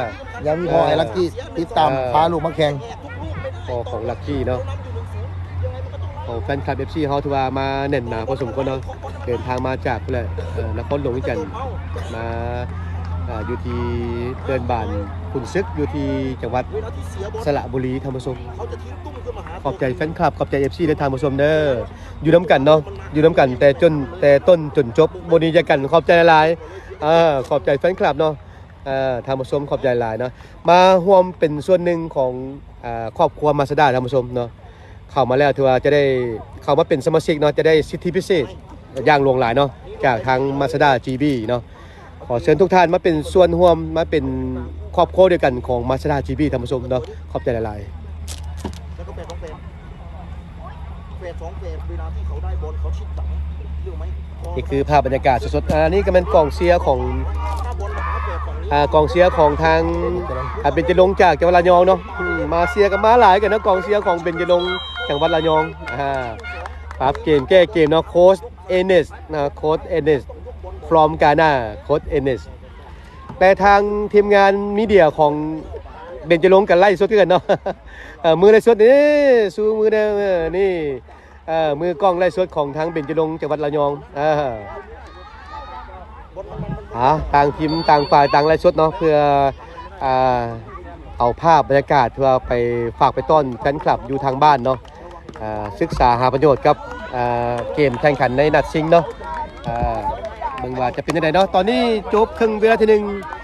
ยังมีพ่อไอ้ลักกี้ติดตามพาลูกมาแข่งของลักกี้เนาะของแฟนคลับ FC เฮาถือว่ามาแน่นหนาพอสมควรเนาะเดินทางมาจากเลยนครหลวงวิจันทร์มาอยู่ที่เดินบานขุนซึกอยู่ที่จังหวัดสระบุรีท่านผู้ชมขอบใจแฟนคลับขอบใจ FC และท่านผู้ชมเด้ออยู่น้ำกันเนาะอยู่น้ำกันแต่ต้นจนจบบ่นี้จะกันขอบใจหลายขอบใจแฟนคลับเนาะท่านผู้ชมขอบใจหลายเนาะมาร่วมเป็นส่วนหนึ่งของครอบครัวมาสด้าท่านผู้ชมเนาะเข้ามาแล้วถือว่าจะได้เข้ามาเป็นสมาชิกเนาะจะได้สิทธิพิเศษอย่างหลวงหลายเนาะจากทางมาสด้า GB เนาะขอเชิญทุกท่านมาเป็นส่วนร่วมมาเป็นครอบครัวเดียวกันของมาสด้า GB ท่านผู้ชมเนาะขอบใจหลายแล้วก็เฟส2เวลาที่เขาได้บอลเขาชิดหลังเรื่องไหมนี่คือภาพบรรยากาศสดๆนี่ก็เป็นกองเชียร์ของกองเชียร์ของทางเบญจรงค์จากจังหวัดระยองเนาะมาเชียร์กันมาหลายกันนะกองเชียร์ของเบญจรงค์จังหวัดระยองครับเกมแก้เกมเนาะโค้ชเอเนสfrom Ghana โค้ชเอเนสแต่ทางทีมงานมีเดียของเบญจรงค์กันไล่สดกันเนาะมือไล่สดนี่สู้มือเด้อนี่มือกล้องไล่สดของทางเบญจรงค์จังหวัดระยองต่างทีมต่างฝ่ายต่างไล่สดเนาะเพื่อเอาภาพบรรยากาศเพื่อไปฝากไปต้อนแฟนคลับอยู่ทางบ้านเนาะศึกษาหาประโยชน์กับเกมแข่งขันในนัดชิงเนาะเบิ่งว่าจะเป็นยังไงเนาะตอนนี้จบครึ่งเวลาที่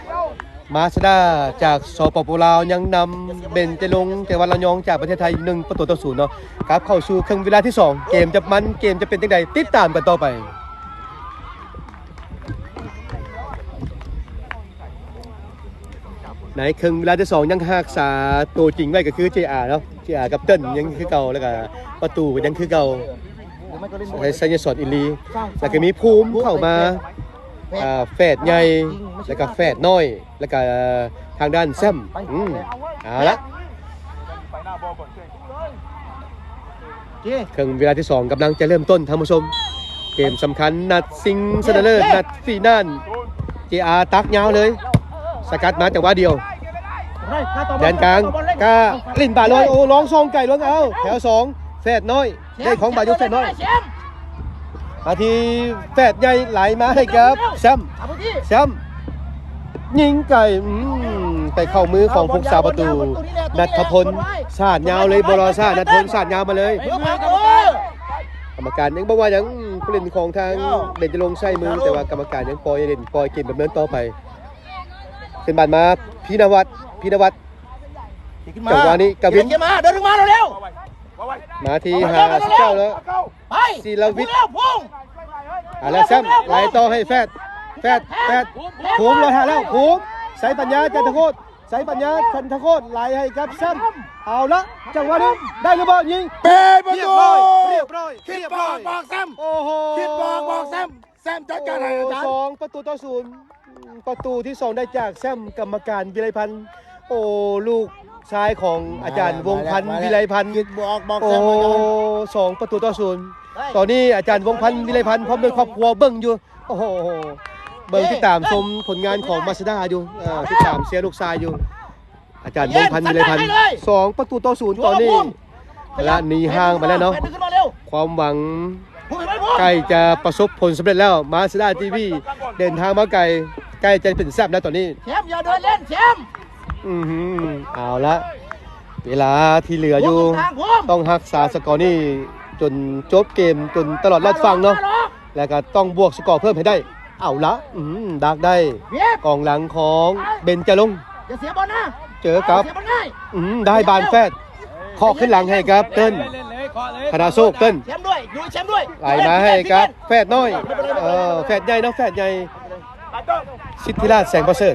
1มาสด้าจากสปป.ลาวยังนำเบญจรงค์จังหวัดระยองจากประเทศไทย1-0เนาะครับเข้าสู่ครึ่งเวลาที่2เกมจะมันเกมจะเป็นยังไงติดตามกันต่อไปในครึ่งเวลาที่2ยังรักษาตัวจริงไว้ก็คือ JR เนาะ JR กับเติ้ลยังคือเก่าแล้วก็ประตูก็ยังคือเก่า หรือไม่ก็เล่นมวย ให้ไซยสอนอิลีแล้วก็มีภูมิเข้ามาแฝดใหญ่แล้วก็แฝดน้อยแล้วก็ทางด้านแซมเอาละ เจ๊ ครึ่งเวลาที่ 2กำลังจะเริ่มต้นท่านผู้ชมเกมสำคัญนัดซิงชนะเลิศนัดฟีน่านJR ตักยาวเลยสกัดมาแต่ว่าเดียวแดนกลางกาลิ่นบาลอยโอ้ร้องซองไก่ร้องเอาแถว2แฝดน้อยได้ของบายุแฝดน้อยมาทีแฝดใหญ่ไหลมาให้ครับแซมยิงไก่ไปเข้ามือของผู้สาประตูนัทพลสาดยาวเลยบอลซาดนัทพลสาดยาวมาเลยกรรมการยังบอกว่ายังผู้เล่นของทางเด่นจะลงใส่มือแต่ว่ากรรมการยังปล่อยเด่นปล่อยเกมแบบนั้นต่อไปเป็นบาดมาพีนวัตจังหวะนี้กวิน มาเดินมาเร็ว มาที59แล้ว ไป ศิลวิทย์ พุ่ง แล้วแซมไหลต่อให้แฟดภูมิเลยหาแล้วภูมิใส่ปัญญาจันทโคตรใส่ปัญญาจันทโคตรไหลให้กับแซมเอาละจังหวะนี้ได้หรือเปล่ายิง เป็นประตู เรียบร้อย คิดบอกแซม โอ้โห คิดบอกแซมจัดการให้อาจารย์ 2ประตูต่อ0ประตูที่ 2 ได้จากแซมกรรมการวิไลพันธ์โอ้ลูกชายของอาจารย์วงพันธ์วิไลพันธ์ คิดบอก โอ้ แซมอาจารย์ 2ประตูต่อ0ตอนนี้อาจารย์วงพันธ์วิไลพันธ์พร้อมด้วยครอบครัวเบิ้งอยู่โอ้โหเบิ้งที่ตามชมผลงานของมาสด้าอยู่ที่ตามเชียร์ลูกชายอยู่อาจารย์วงพันธ์วิไลพันธ์2ประตูต่อ0ตอนนี้และหนีห่างไปแล้วเนาะความหวังใกล้จะประสบผลสำเร็จแล้วมาสด้าทีวีเดินทางมาไกลใกล้จะเป็นแซ่บแล้วตอนนี้ แชมป์อย่าเดินเล่นแชมป์ เอาละเวลาที่เหลืออยู่ต้องรักษาสกอร์นี่จนจบเกมจนตลอดรอดฟังเนาะแล้วก็ต้องบวกสกอร์เพิ่มให้ได้เอาละดักได้กองหลังของเบนจรงค์ อย่าเสียบอลนะ เจอกับ เสียบอลง่าย ได้บานแฟดเคาะขึ้นหลังให้ครับเติ้ลคณะโชคเติ้ล แชมป์ด้วยอยู่แชมป์ด้วย ไหลมาให้ครับแฟดน้อยแฟดใหญ่เนาะแฟดใหญ่สิทธิราชแสงประเสริฐ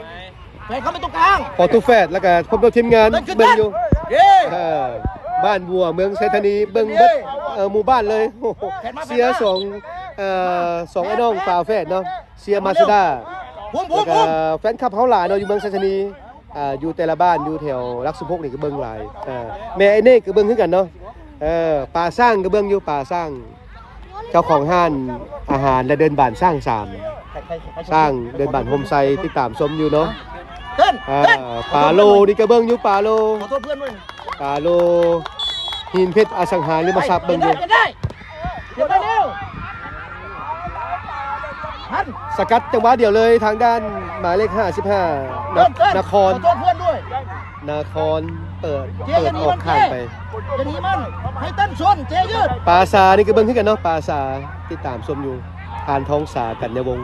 แฟนเขาไปตรงกลาง พอตูแฟดแล้วก็พบกับทีมงานเบิ่งอยู่ เย้ บ้านบัวเมืองไซธานีเบิ่งเบิดหมู่บ้านเลยโอ้โหเสียสองไอ้น้องฝาแฝดเนาะเสียมาสด้า พุ่ง แล้วก็แฟนคลับเขาหลายเนาะอยู่เมืองไซธานีอยู่แต่ละบ้านอยู่แถวรักสุพกนี่ก็เบิ่งหลายแม่ไอ้เน่ก็เบิ่งคือกันเนาะป่าสร้างก็เบิ่งอยู่ป่าสร้างเจ้าของห้านอาหารและเดินบ้านสร้าง3สร้างเดินบ้านโฮมไซติดตามชมอยู่เนาะ เต้น ปาโลนี่ก็เบิ่งอยู่ปาโล ขอโทษเพื่อนด้วย ปาโลหินเพชรอสังหาริมทรัพย์เบิ่งอยู่ เปลี่ยนได้เร็วทัน สกัดจังหวะเดียวเลยทางด้านหมายเลข55นคร ขอโทษเพื่อนด้วย นครเปิดออกข้างไป จะหนีมันให้เต้นชนเจยืด ปาซานี่ก็เบิ่งขึ้นกันเนาะปาซาติดตามชมอยู่ทานท้องสากันในวง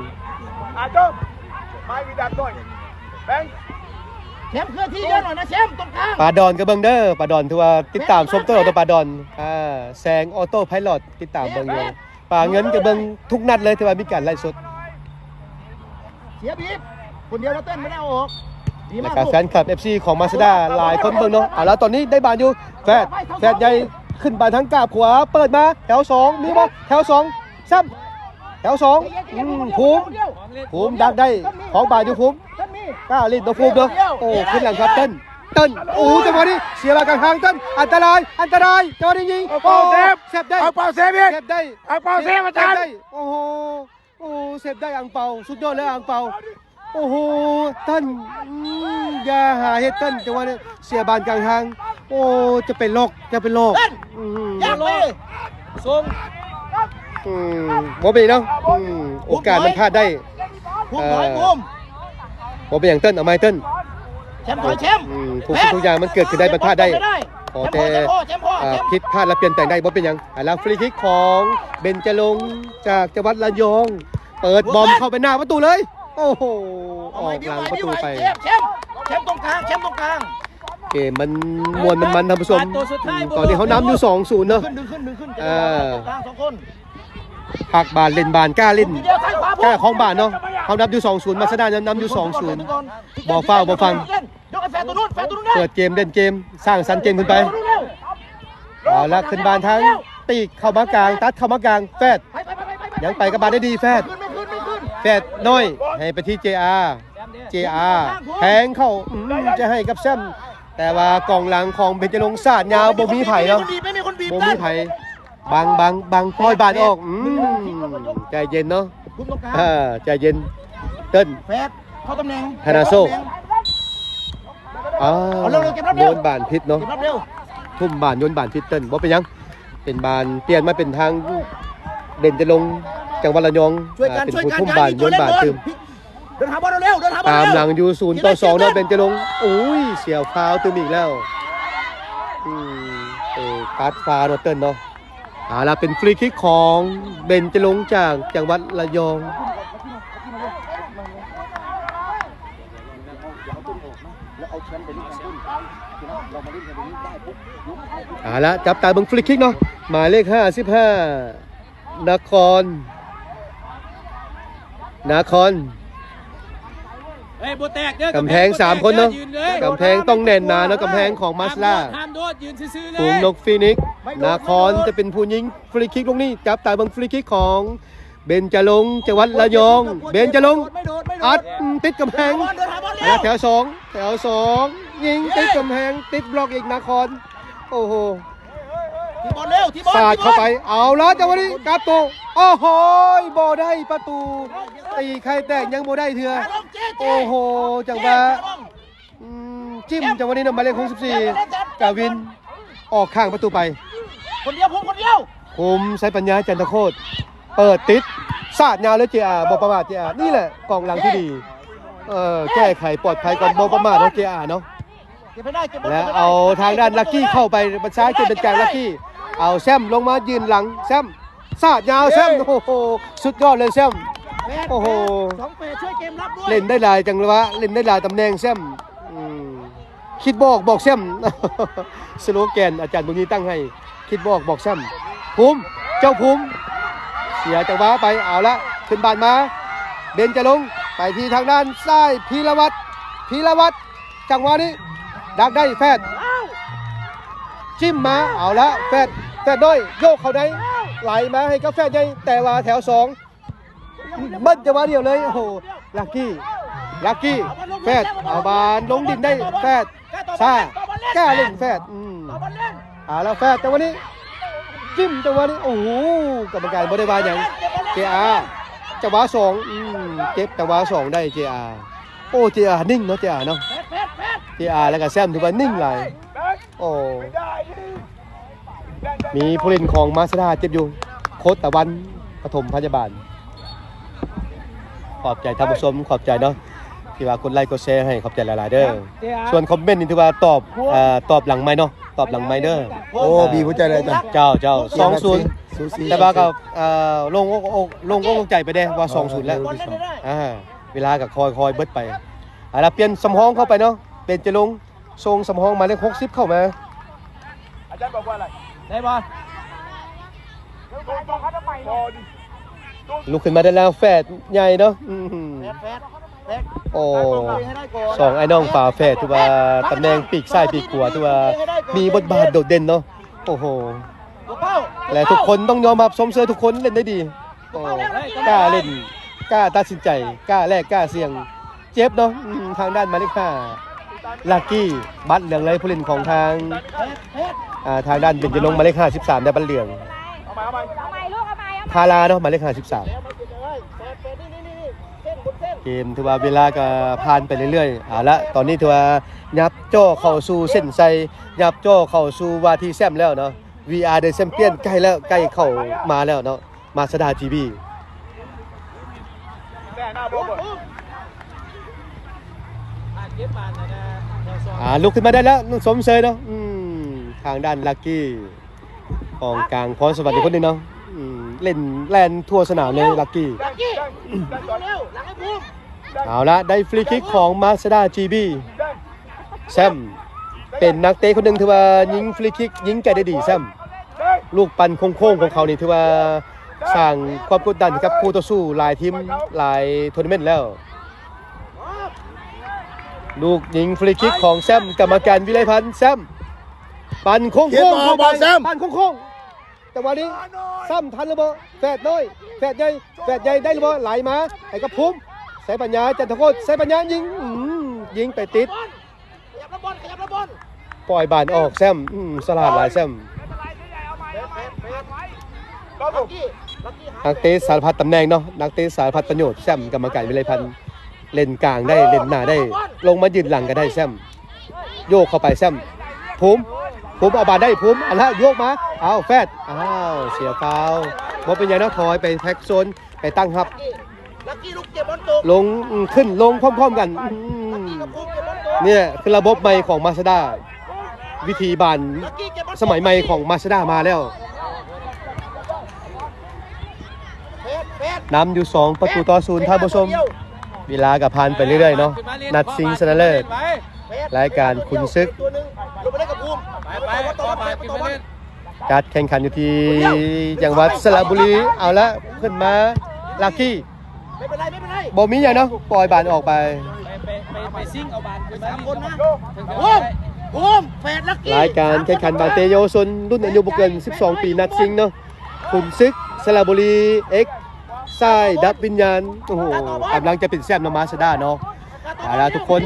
แชมป์เคลื่อนที่เยอะหน่อยนะแชมป์ตรงกลาง ปาดอนก็เบิ่งเด้อปาดอนถือว่าติดตามชมตลอดตัวปาดอนแซงออโต้ไพลอตติดตามเบิ่งอยู่ปาเงินก็เบิ่งทุกนัดเลยถือว่ามีการไล่สด เสียบีบคนเดียวเราเต้นไม่ได้ออกดี แล้ มาว ก ก็แฟนคลับ FC ของมาสด้าหลายคนเบิ่งเนาะแล้วตอนนี้ได้บานอยู่แฟดใหญ่ขึ้นบานทั้งกาบขวาเปิดมาแถว2มีบ่แถว2ซ้ำแถว2ภูมิดักได้ของบานอยู่ภูมิ เต้นมี กล้าลิ้นตัวภูมิเนาะโอ้ขึ้นหลังครับเต้นโอ้จังหวะนี้เสียบอลกลางทางเต้นอันตรายจังหวะนี้ยิงโอ้เซฟได้ เอาเป่าเซฟอีก เซฟได้ เอาเป่าเซฟอาจารย์ โอ้โหเซฟได้อังเปาสุดยอดเลยอังเปาโอ้โหเต้นอย่าหาเฮ็ดเต้นจังหวะนี้เสียบานกลางทางโอ้จะเป็นโรค เต้นยากเลยส่ง บ่เป็นเนาะโอกาสมันพลาดได้ พุ่มถอยพุ่ม บ่เป็นอย่างเต้นเอาไม้เต้น แชมป์ถอยแชมป์ ทุกอย่างมันเกิดขึ้นได้มันพลาดได้ขอแต่ แชมป์พ่อ ผิดพลาดและเปลี่ยนแปลงได้บ่เป็นหยังแล้วฟรีคิกของเบญจรงค์จากจังหวัดระยองเปิดบอมเข้าไปหน้าประตูเลยโอ้โหออกหลังประตูไป แชมป์ตรงกลางแชมป์ตรงกลาง เกมมันมวนมันท่านผู้ชมตอนนี้เขานำอยู่ 2-0 เนาะ ดึงขึ้นตรงกลาง2คน หักบานเล่นบานกล้าเล่น ทีเดียวซ้ายขวาพุ่ กล้าของบานเนาะเขานำอยู่ 2-0 มาสด้านำอยู่ 2-0 บ่เฝ้าบ่ฟัง ยกไอ้แฟนตัวนู้นได้ เปิดเกมเล่นเกมสร้างสรรค์เกมขึ้นไปเอาละขึ้นบานทั้ง ตีกเข้ามากลางตัดเข้ามากลางแฟดยังไปกับบาลได้ดีแฟด ไม่ขึ้น แฟดน้อยให้ไปที่ JR แทงเข้าจะให้กับแซมแต่ว่ากองหลังของเบญจรงค์ศาสตร์ยาวบ่มีไผ่เนาะ ไม่มีคนบีบ บ่มีไผ่บางปล่อยบาดออกใจเย็นเนาะ คุมตรงกลาง ใจเย็นเติ้น แฟดเข้าตำแหน่ง ธนาโซ่ เอาเร็วๆเก็บรับเร็ โยว นบานพิษเนาะ เก็บรับเร็ว ทุ่มบานโยนบานพิษเติ้นบ่เป็นหยังเป็นบานเปลี่ยนมาเป็นทางเด่นจะลงจังหวัดระยอง ช่วยกัน เป็น ช่วย ผู้ กัน ทุ่มบานโยนบานตื่ม เดินหาบอลเร็วเดินหาบอล ตาม เร็ว หลังอยู่0-2เนาะเบญจรงค์อุ้ยเสียวฟาวตื่มอีกแล้วการ์ดฟาวเนาะเติ้นเนาะล่ะเป็นฟรีคิกของเบญจรงค์จากจังหวัดระยอง แล้วเอาแชมป์ไปเล่นกันรุ่นเรามาเล่นกันนี้ได้ปุ๊บ ละจับตาเบิ่งฟรีคิกเนาะหมายเลข55นครเฮ้ยบัวแตกเด้อก ำแพง3คนเนาะกำแพงต้องแน่นหนาเนาะกำแพงของมาสลา ห้ามโดดยืนซื่อๆเลย ฝูงนกฟีนิกซ์นครจะเป็นผู้ยิงฟรีคิกลูกนี้จับตาเบิ่งฟรีคิกของเบญจรงค์จังหวัดระยองเบญจรงค์อัดติดกำแพง เดินหาบอลเร็ว แถว2ยิงติดกำแพงติดบล็อกอีกนครโอ้โห ทีบอลเร็วทีบอล สาดเข้าไปเอาละจังหวะนี้กลับตัวโอ้โหบ่ได้ประตูตีใครแตกยังบ่ได้เถื่อโอ้โหจังหวะจิ้มจังหวะนี้นำหมายเลข64กาวินออกข้างประตูไป คนเดียวผมคนเดียว คุมใช้ปัญญาจันทโคตรเปิดติดสาดยาวแล้วบ่ประมาทนี่แหละกองหลังที่ดีแก้ไขปลอดภัยก่อนบ่ประมาทนะเนาะ เก็บไม่ได้เก็บบอล แล้วเอาทางด้านลักกี้เข้าไปบรรซ้ายเกมเป็นกลางลักกี้เอาแซมลงมายืนหลังแซมสาดยาวแซมโอ้โหสุดยอดเลยแซมโอ้โห สองเฟสช่วยเกมรับด้วย เล่นได้หลายจังเลยวะเล่นได้หลายตำแหน่งแซมคิดบอกแซม สโลแกนอาจารย์บุญมีตั้งให้คิดบอกแซมภูมิเจ้าภูมิเสียจังหวะไปเอาละขึ้นบานมาเบนจะลงไปที่ทางด้านซ้ายพีรวัตรจังหวะนี้ดักได้แฟดจิ้มมาเอาละแฟดด้วยโยกเข้าได้ไหลมาให้กับแฟดใหญ่แต่ว่าแถว2เบิ้ลจังหวะเดียวเลยโอ้โหลักกี้แฟดเอาบานลงดินได้แฟดซ่ากล้าเล่นแฟดเอาละแฟดจังหวะนี้จิ้มจังหวะนี้โอ้โหกรรมการบ่ได้ว่าอย่างJRจังหวะ2เก็บจังหวะ2ได้JRโอ้ JR นิ่งเนาะJRเนาะJRแล้วก็แซมถือว่านิ่งหลายโอ้มีผู้เล่นของมาสด้าเจ็บอยู่โค้ชตะวันปฐมพยาบาลขอบใจท่านผู้ชมขอบใจเนาะที่ว่ากดไลค์กดแชร์ให้ขอบใจหลายๆเด้อส่วนคอมเมนต์นี่ถือว่าตอบหลังไมค์เนาะตอบหลังไมค์เด้อ โอ้บีหัวใจเลยจ้ะ เจ้า สูสี 2-0แต่ว่าก็ลงอกใจไปเด้ว่า 2-0 แล้วเวลาก็คอยเบิดไปแล้วเปลี่ยนสำรองเข้าไปเนาะเป็นจะลงทรงสำรองมาเลข60เข้ามา อาจารย์บอกว่าอะไร ได้บอล ลุกขึ้นมาได้แล้วแฝดใหญ่เนาะแฟดโอ้สองไอ้น้องฝาแฝดที่ว่าตำแหน่งปีกซ้ายปีกขวาที่ว่ามีบทบาทโดดเด่นเนาะโอ้โหและทุกคนต้องยอมรับสมเสยทุกคนเล่นได้ดีโอ้กล้าเล่นกล้าตัดสินใจกล้าแลกกล้าเสี่ยงเจ็บเนาะทางด้านหมายเลข5ลักกี้บัตรเหลืองเลยผู้เล่นของทางด้านเบญจรงค์หมายเลข53ได้บัตรเหลืองพาราเนาะหมายเลข53เกมถือว่าเวลาก็ผ่านไปเรื่อยๆเอาละตอนนี้ถือว่ายับโจ้เข้าสู่เส้นชัยยับโจ้เข้าสู่วาทีแชมป์แล้วเนาะ VR The Champion ใกล้แล้วใกล้เข้ามาแล้วเนาะมาสดาทีวีลุกขึ้นมาได้แล้วสมเสยเนาะทางด้านลักกี้ของกลางพรสวัสดิ์คนนึงเนาะเล่นแลนทั่วสนามเลยลักกี้เอาละได้ฟรีคิกของมาสด้าจีบีแซมเป็นนักเตะคนหนึ่งที่ว่ายิงฟรีคิกยิงไกลได้ดีแซมลูกปั่นโค้งๆของเขานี่ที่ว่าสร้างความกดดันกับคู่ต่อสู้หลายทีมหลายทัวร์นาเมนต์แล้วลูกยิงฟรีคิกของแซมกรรมการวิไลพันธ์แซมปั่นโค้งๆเข้าไปปั่นโค้ง จังหวะนี้ซ้ำทันหรือเปล่าแฝดน้อยแฝดใหญ่ได้หรือเปล่าไหลมาไอ้กระพุ่มใส่ปัญญาจันทโคตรใส่ปัญญายิงยิงไปติด ขยับระบอลขยับระบอล ปล่อยบานออกแซมสลาดหลายแซม ลักกี้หา นักเตะสารพัดตำแหน่งเนาะนักเตะสารพัดประโยชน์แซมกรรมการวิไลพันธ์เล่นกลางได้เล่นหน้าได้ลงมายืนหลังก็ได้แซมโยกเข้าไปแซมภูมิเอาบาดได้ภูมิอันละโยกมาเอาแฟดเสียฟาวบ่เป็นไงเนาะถอยไปแท็กโซนไปตั้งรับ ลักกี้ลูกเก็บบอลตก ลงขึ้นลงพร้อมๆกัน ลักกี้กับภูมิเก็บบอลตก เนี่ยคือระบบใหม่ของมาสด้าวิธีบาน ลักกี้เก็บบอลตก สมัยใหม่ของมาสด้ามาแล้ว เฟส นำอยู่2ประตูต่อ0ท่านผู้ชมเวลากับผ่านไปเรื่อยๆเนาะนัดชิงชนะเลิศรายการขุนศึก ตัวหนึงลงไปเล่นกับภูมิ ไปต่อไปขึ้นมาเล่น จัดแข่งขันอยู่ที่จังหวัดสระบุรีเอาละขึ้นมาลักกี้ ไม่เป็นไร บ่มีอย่างเนาะปล่อยบานออกไป ไปซิ่งเอาบานขึ้นมา 3 คนนะ ถึง ภูมิเฟสลักกี้ รายการแข่งขันบาเตเยาวชนรุ่นอายุบ่เกิน12 ปีนัดชิงเนาะขุนศึกสระบุรีเอ็กไซดับวิญญาณโอ้โหกำลังจะเป็นแซมนมาสด้าเนาะเอาละทุกคน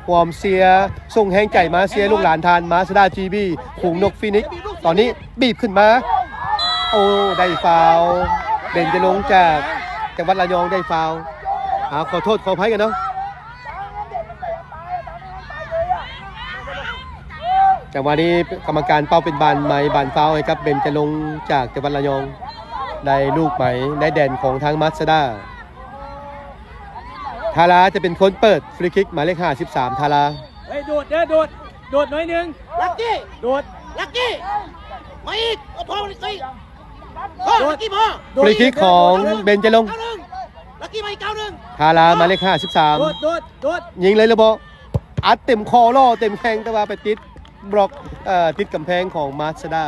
ความเสียร์ส่งแห้งใจมาเสียลูกหลานทานมาสด้าจีบีขุงนกฟินิกซ์ตอนนี้บีบขึ้นมาโอ้ได้ฟาวล์เบนจะลงจากจังหวัดระยองได้ฟาวล์ขอโทษขออภัยกันเนาะจังหวะนี้กรรมการเป้าเป็นบานไม้บานฟาวล์ให้ครับเบนจะลงจากจังหวัดระยองได้ลูกไหมได้แดนของทางมาสด้าทาราจะเป็นคนเปิดฟรีคิกหมายเลข53ทารา เฮ้ยโดดหน่อยนึง ลักกี้ โดด ลักกี้มาอีกเอาพอเลยสิลักกี้พอ ฟรีคิกของเบนจะลง 9-1ลักกี้มาอีก9-1 ทาราหมายเลข โดด 53ยิงเลยระบบอัดเต็มคอล่อเต็มแข้งแต่ว่าไปติดบล็อกติดกำแพงของมาสด้า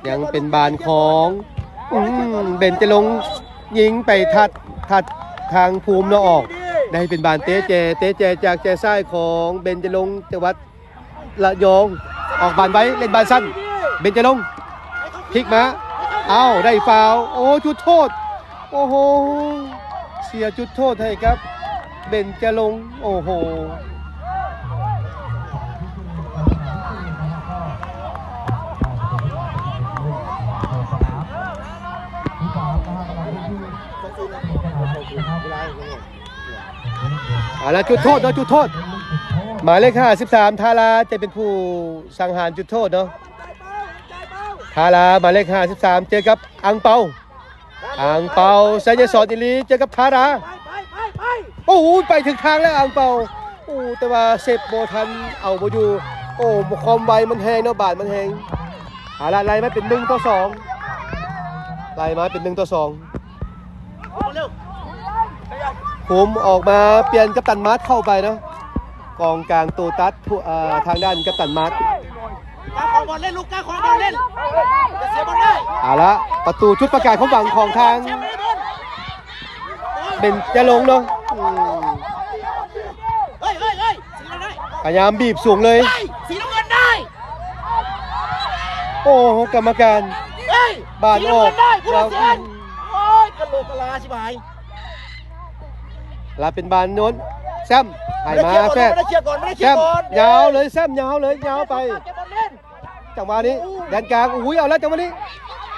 ยังเป็นบานของเบนจะลงยิงไปทัดทางภูมิเนาะออกได้เป็นบานเตเจจากแจซ้ายของเบนจะลงจังหวัดระยองออกบานไว้เล่นบานสั้นเบนจะลงพลิกมาเอาได้ฟาวล์โอ้จุดโทษโอ้โหเสียจุดโทษให้ครับเบนจะลงโอ้โหแล้วจุดโทษเนาะจุดโทษหมายเลข53ทาราจะเป็นผู้สังหารจุดโทษเนาะทาราหมายเลข53เจอกับอังเปาไซยศรอิลีเจอกับทาราโอ้โหไปถึงทางแล้วอังเปาโอ้แต่ว่าเซฟโบทันเอาโบอยู่โอ้ความไวมันแหงเนาะบาดมันแหงไล่มาเป็น1-2ไล่มาเป็น1-2ผมออกมาเปลี่ยนกัปตันมาร์ทเข้าไปเนาะกองกลางโตตัสทางด้านกัปตันมาร์ท กล้าของบอลเล่นลูกกล้าของบอลเล่นจะเสียบอลได้ เอาละประตูชุดประกาศความหวังของทาง แชมป์ไม่ได้บอล เป็นจะลงเนาะ เฮ้ยสีน้ำเงินได้ พยายามบีบสูงเลย ได้สีน้ำเงินได้ โอ้โหกรรมการ เฮ้ย บานออก สีน้ำเงินได้ผู้ตัดสินโอ้ยกระโหลกกะลาชิบหาย ลาเป็นบานโน้นแซมให้มาแฟด ไม่ได้เคลียร์ก่อนไม่ได้เค แซ ลียร์ ม ก่อน ยาวเลยแซมยาวเลยยาวไป เก็บบอลเล่น จังหวะนี้แดนกลางอุ้ยเอาแล้วจังหวะนี้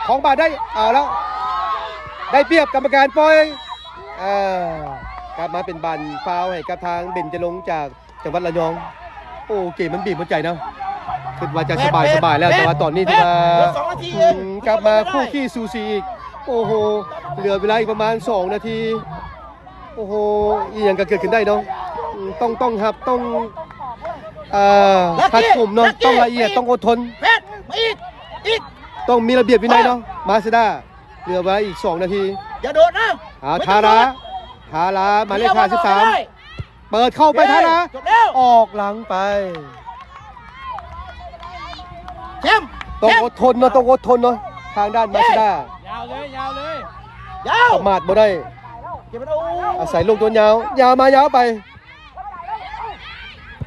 ของบาดได้เอาแล้วได้เปรียบกรรมการปล่อยกลับมาเป็นบานฟาวให้กับทางเบนจะลงจากจังหวัดระยองโอ้เกมมันบีบหัวใจเนาะคิดว่าจะสบายแล้วแต่ว่าตอนนี้ที่มา เหลือ2 นาทีเอง กลับมาคู่ขี้ซูซีอีกโอ้โหเหลือเวลาอีกประมาณ2 นาทีโอ้โหอีหยังก็เกิดขึ้นได้เนาะต้องครับต้องพัดกลุ่มเนาะต้องละเอียดต้องอดทน เพชรมาอีก ต้องมีระเบียบวินัยเนาะมาสด้าเหลือเวลาอีก2 นาที อย่าโดดนะ ทาราหมายเลข53เปิดเข้าไปทารา จบแล้ว ออกหลังไป แชมป์ ต้องอดทนเนาะต้องอดทนเนาะทางด้านมาสด้าย าวเลย ยาว ประมาทบ่ได้ เก็บมันเอา อาศัยลูกตัวยาวมายาวไป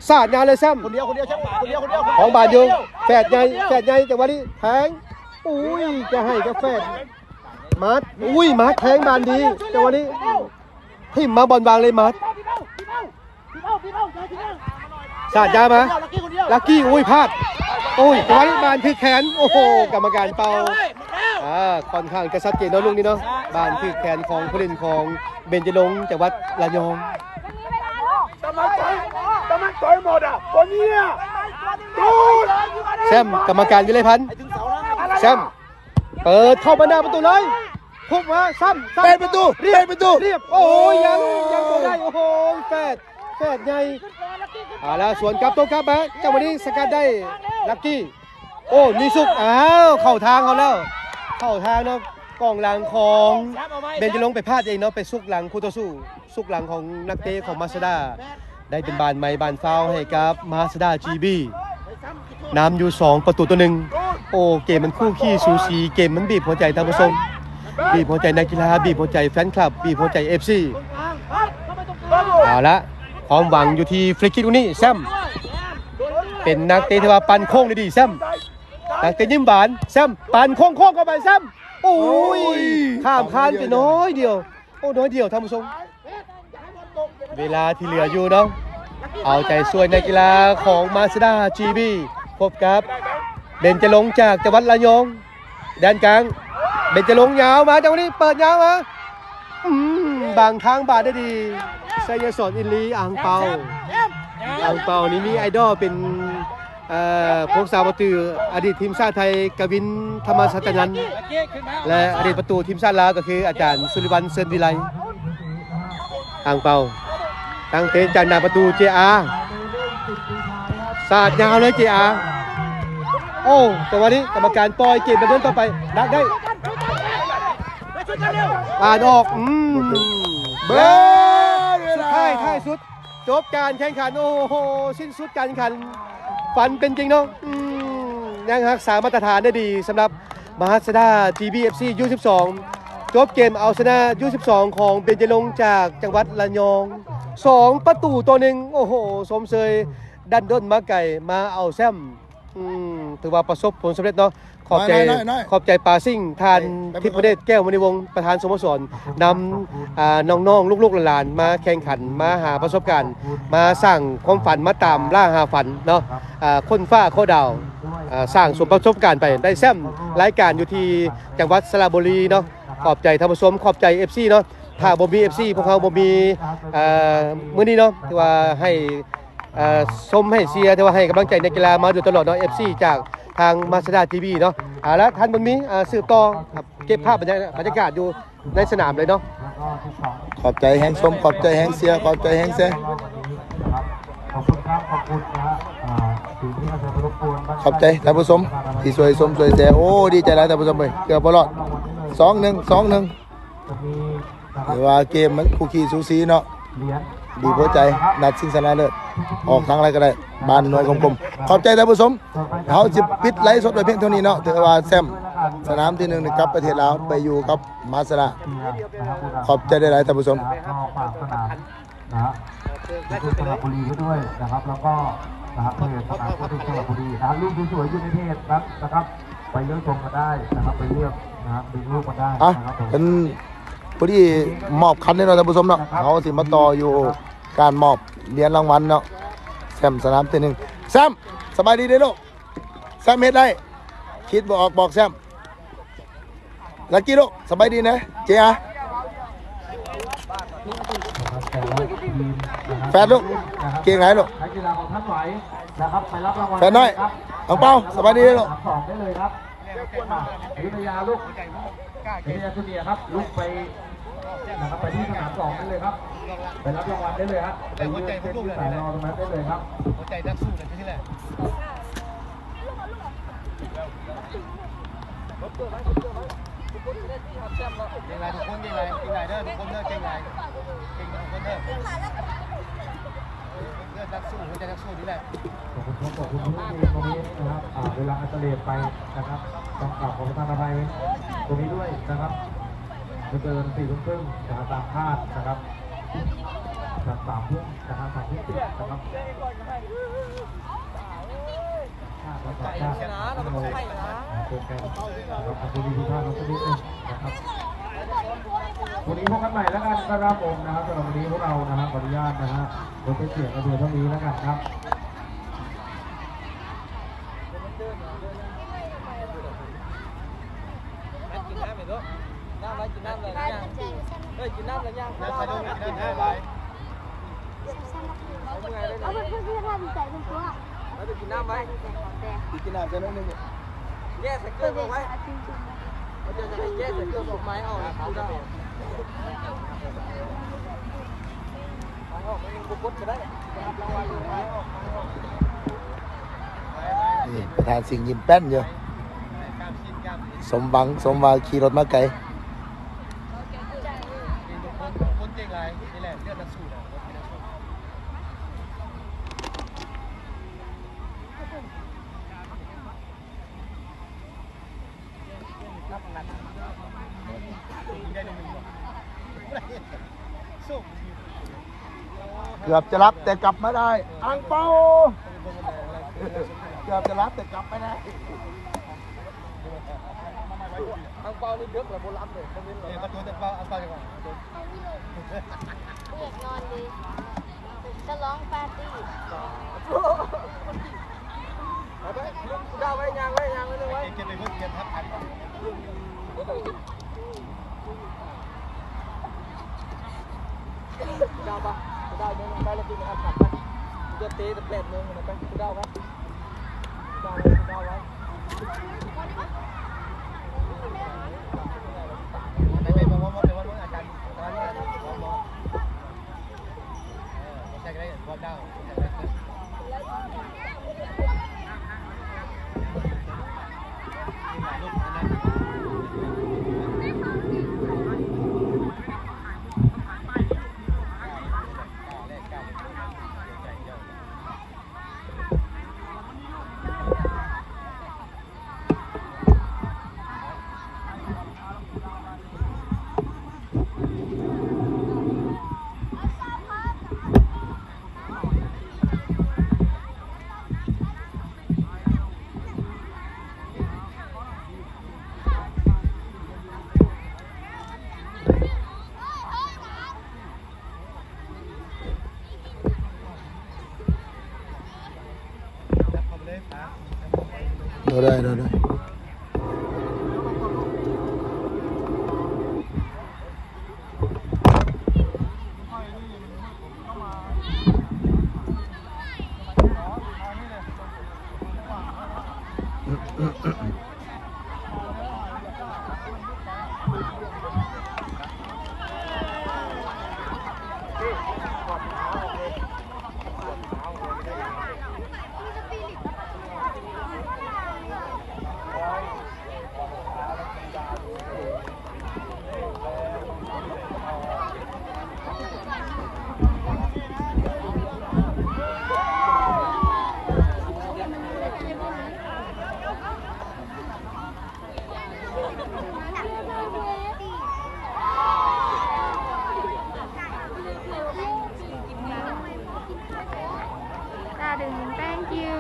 สาดงานเลยแซม คนเดียวใช่ไหมคนเดียว ของบาดอยู่แฝดใหญ่จังหวะนี้แทงอุ้ยจะให้กับแฝดมัดอุ้ยมัดแทงบานดีจังหวะนี้ทิ่มมาบอลวางเลยมัดสาดยามาลักกี้อุ้ยพลาดอุ้ยจังหวะนี้บานพลิกแขนโอ้โหกรรมการเป่าค่อนข้างจะชัดเจนเนาะลุงนี่เนาะบานพลิกแขนของผู้เล่นของเบญจรงค์จังหวัดระยองแซมกรรมการวิไลพันธ์แซมเปิดเข้ามาหน้าประตูเลยพุ่งมาซ้ำ เป็นประตูเรียบ โอ้ยยังบ่ได้โอ้โหแฝดใหญ่แล้วสวนกลับตัวกลับมาจังหวะนี้สกัดได้ลักกี้โอ้มีสุกเข้าทางเขาแล้วเข้าทางเนาะกองหลังของเบญจรงค์ไปพลาดเองเนาะไปซุกหลังคู่ต่อสู้ซุกหลังของนักเตะของมาสด้าได้เป็นบานไม้บานฟาวให้กับมาสด้าจีบีน้ำอยู่2ประตูต่อ1โอ้เกมมันคู่ขี้สูสีเกมมันบีบหัวใจท่านผู้ชมบีบหัวใจนักกีฬาบีบหัวใจแฟนคลับบีบหัวใจ FC เอาละความหวังอยู่ที่ฟลิกคิกตรงนี้แซมเป็นนักเตะที่ว่าปั่นโค้งได้ดีแซมนักเตะยิ้มหวานแซมปั่นโค้งเข้าไปแซมโอ้ยข้ามคานไปน้อยเดียวโอ้น้อยเดียวท่านผู้ชมเวลาที่เหลืออยู่เนาะเอาใจช่วยนักกีฬาของมาสด้าจีบีพบกับเบญจรงค์จากจังหวัดระยองแดนกลางเบญจรงค์ยาวมาจังหวะนี้เปิดยาวมาบางทางบาดได้ดีไซยศรอินลีอ่างเปานี่มีไอดอลเป็นพวกสาวประตูอดีตทีมชาติไทยกวินธรรมสัจจนันท์และอดีตประตูทีมชาติลาวก็คืออาจารย์สุริวัลเซินวิไลอ่างเปาตั้งเตะจากหน้าประตูเจอาสาดยาวเลยเจอาโอ้แต่วันนี้กรรมการปล่อยเกมดำเนินต่อไปดักได้อ่านออกเบอร์เว สุด ลา ท้ายสุดจบการแข่งขันโอ้โหสิ้นสุดการแข่งขันฝันเป็นจริงเนาะยังรักษามาตรฐานได้ดีสำหรับมหาสด้า GBFC U12 จบเกมเอาชนะ U12 ของเบญจรงค์จากจังหวัดระยอง2ประตูต่อ1โอ้โหสมเสยดันด้นมาไก่มาเอาแซมถือว่าประสบผลสำเร็จเนาะขอบใจปาซิ่งทานทิพเดชแก้วมณีวงศ์ประธานสโมสรนำน้องๆลูกๆหลานๆมาแข่งขันมาหาประสบการณ์มาสร้างความฝันมาตามล่าหาฝันเนาะคนฟ้าโคดาวสร้างสมประสบการณ์ไปได้แซมรายการอยู่ที่จังหวัดสระบุรีเนาะขอบใจท่านผู้ชมขอบใจ FC เนาะถ้าบ่มี FC พวกเขาบ่มีมื้อนี้เนาะที่ว่าให้ชมให้เชียร์ที่ว่าให้กำลังใจในกีฬามาโดยตลอดเนาะ FC จากทางมาสด้าทีวีเนาะแล้วท่านบุญมีสืบต่อเก็บภาพบรรยากาศอยู่ในสนามเลยเนาะ ขอบใจแห้งชมขอบใจแห้งเสียขอบใจแห้งเสีย ขอบคุณครับขอบคุณนะฮะสิ่งที่อาจารย์รบกวน ขอบใจท่านผู้ชมที่สวยสมสวยแซ่โอ้ดีใจแล้วท่านผู้ชมเลยเกือบบ่รอด2-1หรือว่าเกมมันคู่ขี้สูสีเนาะดีหัวใจนัดชิงชนะเลิศออกทางอะไรก็ได้บานหน่วยกลมๆขอบใจท่านผู้ชมเขาจะปิดไลฟ์สดไปเพียงเท่านี้เนาะถือว่าแซมสนามที่1นี่กลับประเทศลาวไปอยู่กับมาสด้าขอบใจได้หลายท่านผู้ชม ก็ฝากสนามนะฮะที่สระบุรีด้วยนะครับแล้วก็นะครับเพจสนามที่สระบุรีนะครับรูปสวยๆอยู่ในเพจนะครับไปเลือกชมกันได้นะครับไปเลือกนะครับดึงรูปกันได้นะครับผม เป็นผู้ที่มอบคันให้เราท่านผู้ชมเนาะเขาสิมาต่ออยู่การมอบเหรียญรางวัลเนาะแซมสนามที่1แซมสบายดีเด้อลูกแซมเฮ็ดได้คิดบ่ออกบอกแซมลักกี้ลูกสบายดีนะเจียแฟนลูกเก่งไหนลูก นักกีฬาของท่านไหวนะครับไปรับรางวัล แฟนน้อยอังเปาสบายดีเด้อลูก สองได้เลยครับอยุธยาลูกอยุธยาชุเนียครับลูกไปนะครับไปที่สนาม2ได้เลยครับไปรับรางวัลได้เลยครับไปยืนเส้นที่สายรอตรงนั้นได้เลยครับ หัวใจนักสู้กันที่นี่แหละเก่งไรทุกคนเก่งไรเด้อทุกคนเด้อเก่งไรเก่งทุกคนเด้อเลือดนักสู้หัวใจนักสู้นี่แหละ ขอบคุณทุกทีมตรงนี้นะครับเวลาอัตเลดไปนะครับต้องกราบขอบคุณท่านอภัยตรงนี้ด้วยนะครับเกิน4 ทุ่มครึ่งตามคาดนะครับ จาก3 ทุ่มนะครับ3 ทุ่ม 10นะครับชนะเราต้องใช่นะเป็นการนะครับขอบคุณทุกท่านทุกท่านนะครับวันนี้พบกันใหม่แล้วกันครับผมนะครับสำหรับวันนี้พวกเรานะครับขออนุญาตนะฮะลดไปเสียงกระเบียนเท่านี้แล้วกันครับกินน้ำไปด้วยน้ำอะไรกินน้ำอะไรย่างกินน้ำอะไรย่างน้ำใส่ลงกินน้ำไปเอาไปเพื่อนที่ทำใจเป็นตัว แล้วจะกินน้ำไหม กินน้ำจะน้อยนึง แย่ใส่เกลือลงไหมเราจะใส่แย่ใส่เกลือลงไหมเอาเขาได้ไม้ออกไม่ยังบุบก็ได้รางวัลไม้ออก นี่ประธานสิงห์ยิ้มแป้นอยู่สมหวังสมว่าขี่รถมาไกล คนเก่งไรนี่แหละเลือดนักสู้นะสู้ เกือบจะรับแต่กลับไม่ได้อังเปาเกือบจะรับแต่กลับไม่ได้ อังเปานี่เยอะกว่าโบราณเลยคอมเมนต์เลยตัวจะเปาอังเปาจะก่อน เด็กนอนดีจะร้องปาร์ตี้ ไปกูได้ไว้ยางไว้เลยไว้เก็บไปเพิ่มเก็บทับทันดาวปะได้เนื้อได้แล้วกินนะครับผัดไปจะเตะตะเปล็ดเนื้อมันไปกูดาวครับดาวเลยดาวไว้ไปบอกว่าเดี๋ยววันอาจารย์ตอนนี้บอกใช่ก็ได้บอกดาวดูได้ดูได้ตาดึง thank you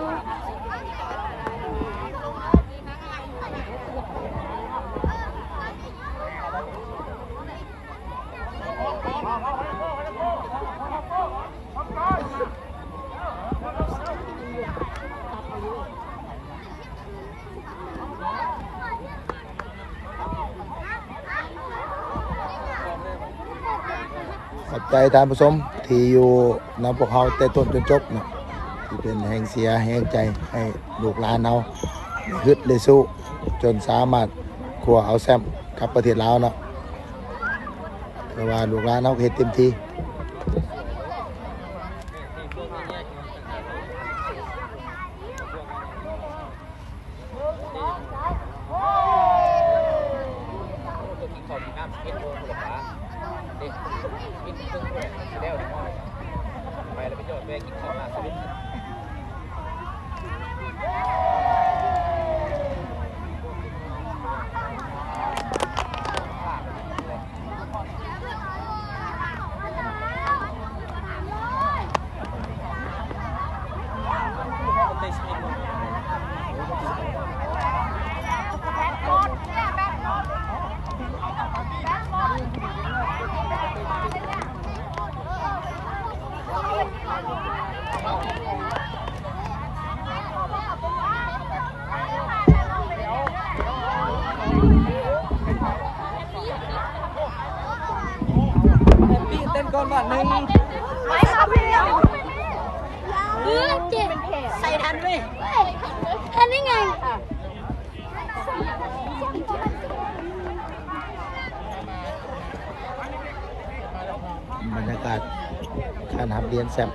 ขอบใจท่านผู้ชมที่อยู่นำพวกเขาแต่ต้นจนจบเนาะที่เป็นแห่งเสียแห่งใจให้ลูกหลานเราฮึดเลยสู้จนสามารถคว้าเอาแชมป์กลับประเทศลาวเนาะแต่ว่าลูกหลานเราเฮ็ดเต็มที่ ไปแล้วไปโยนแม่กินข้าวมาสวิต ไม่ครับพี่เจ็บใส่ทันไหมทันได้ไง บรรยากาศการหับเรียนแซม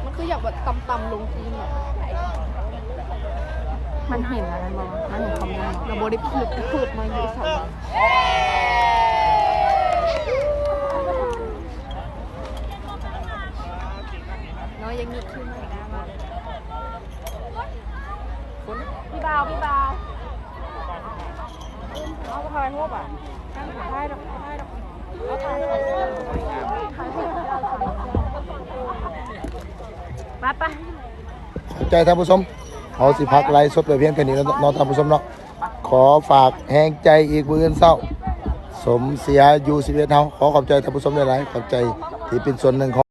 มันคืออยากแบบตำๆลงทีเนี่ยมันเห็นอะไรมั้งมันเห็นคำนั้นเราโบได้พูดมาอยู่สามน้อยยังนึกขึ้นมาได้มาพี่บ่าวเอาไปทายพวกอ่ะทายดอกเอาทายไป เข้าใจท่านผู้ชมเอาสิพักไลฟ์สดไปเพียงแค่นี้แล้วเนาะท่านผู้ชมเนาะขอฝากแหงใจอีกมื้ออื่นเช้าสมเสียอยู่11เฮาขอขอบใจท่านผู้ชมหลายๆขอบใจที่เป็นส่วนหนึ่งของ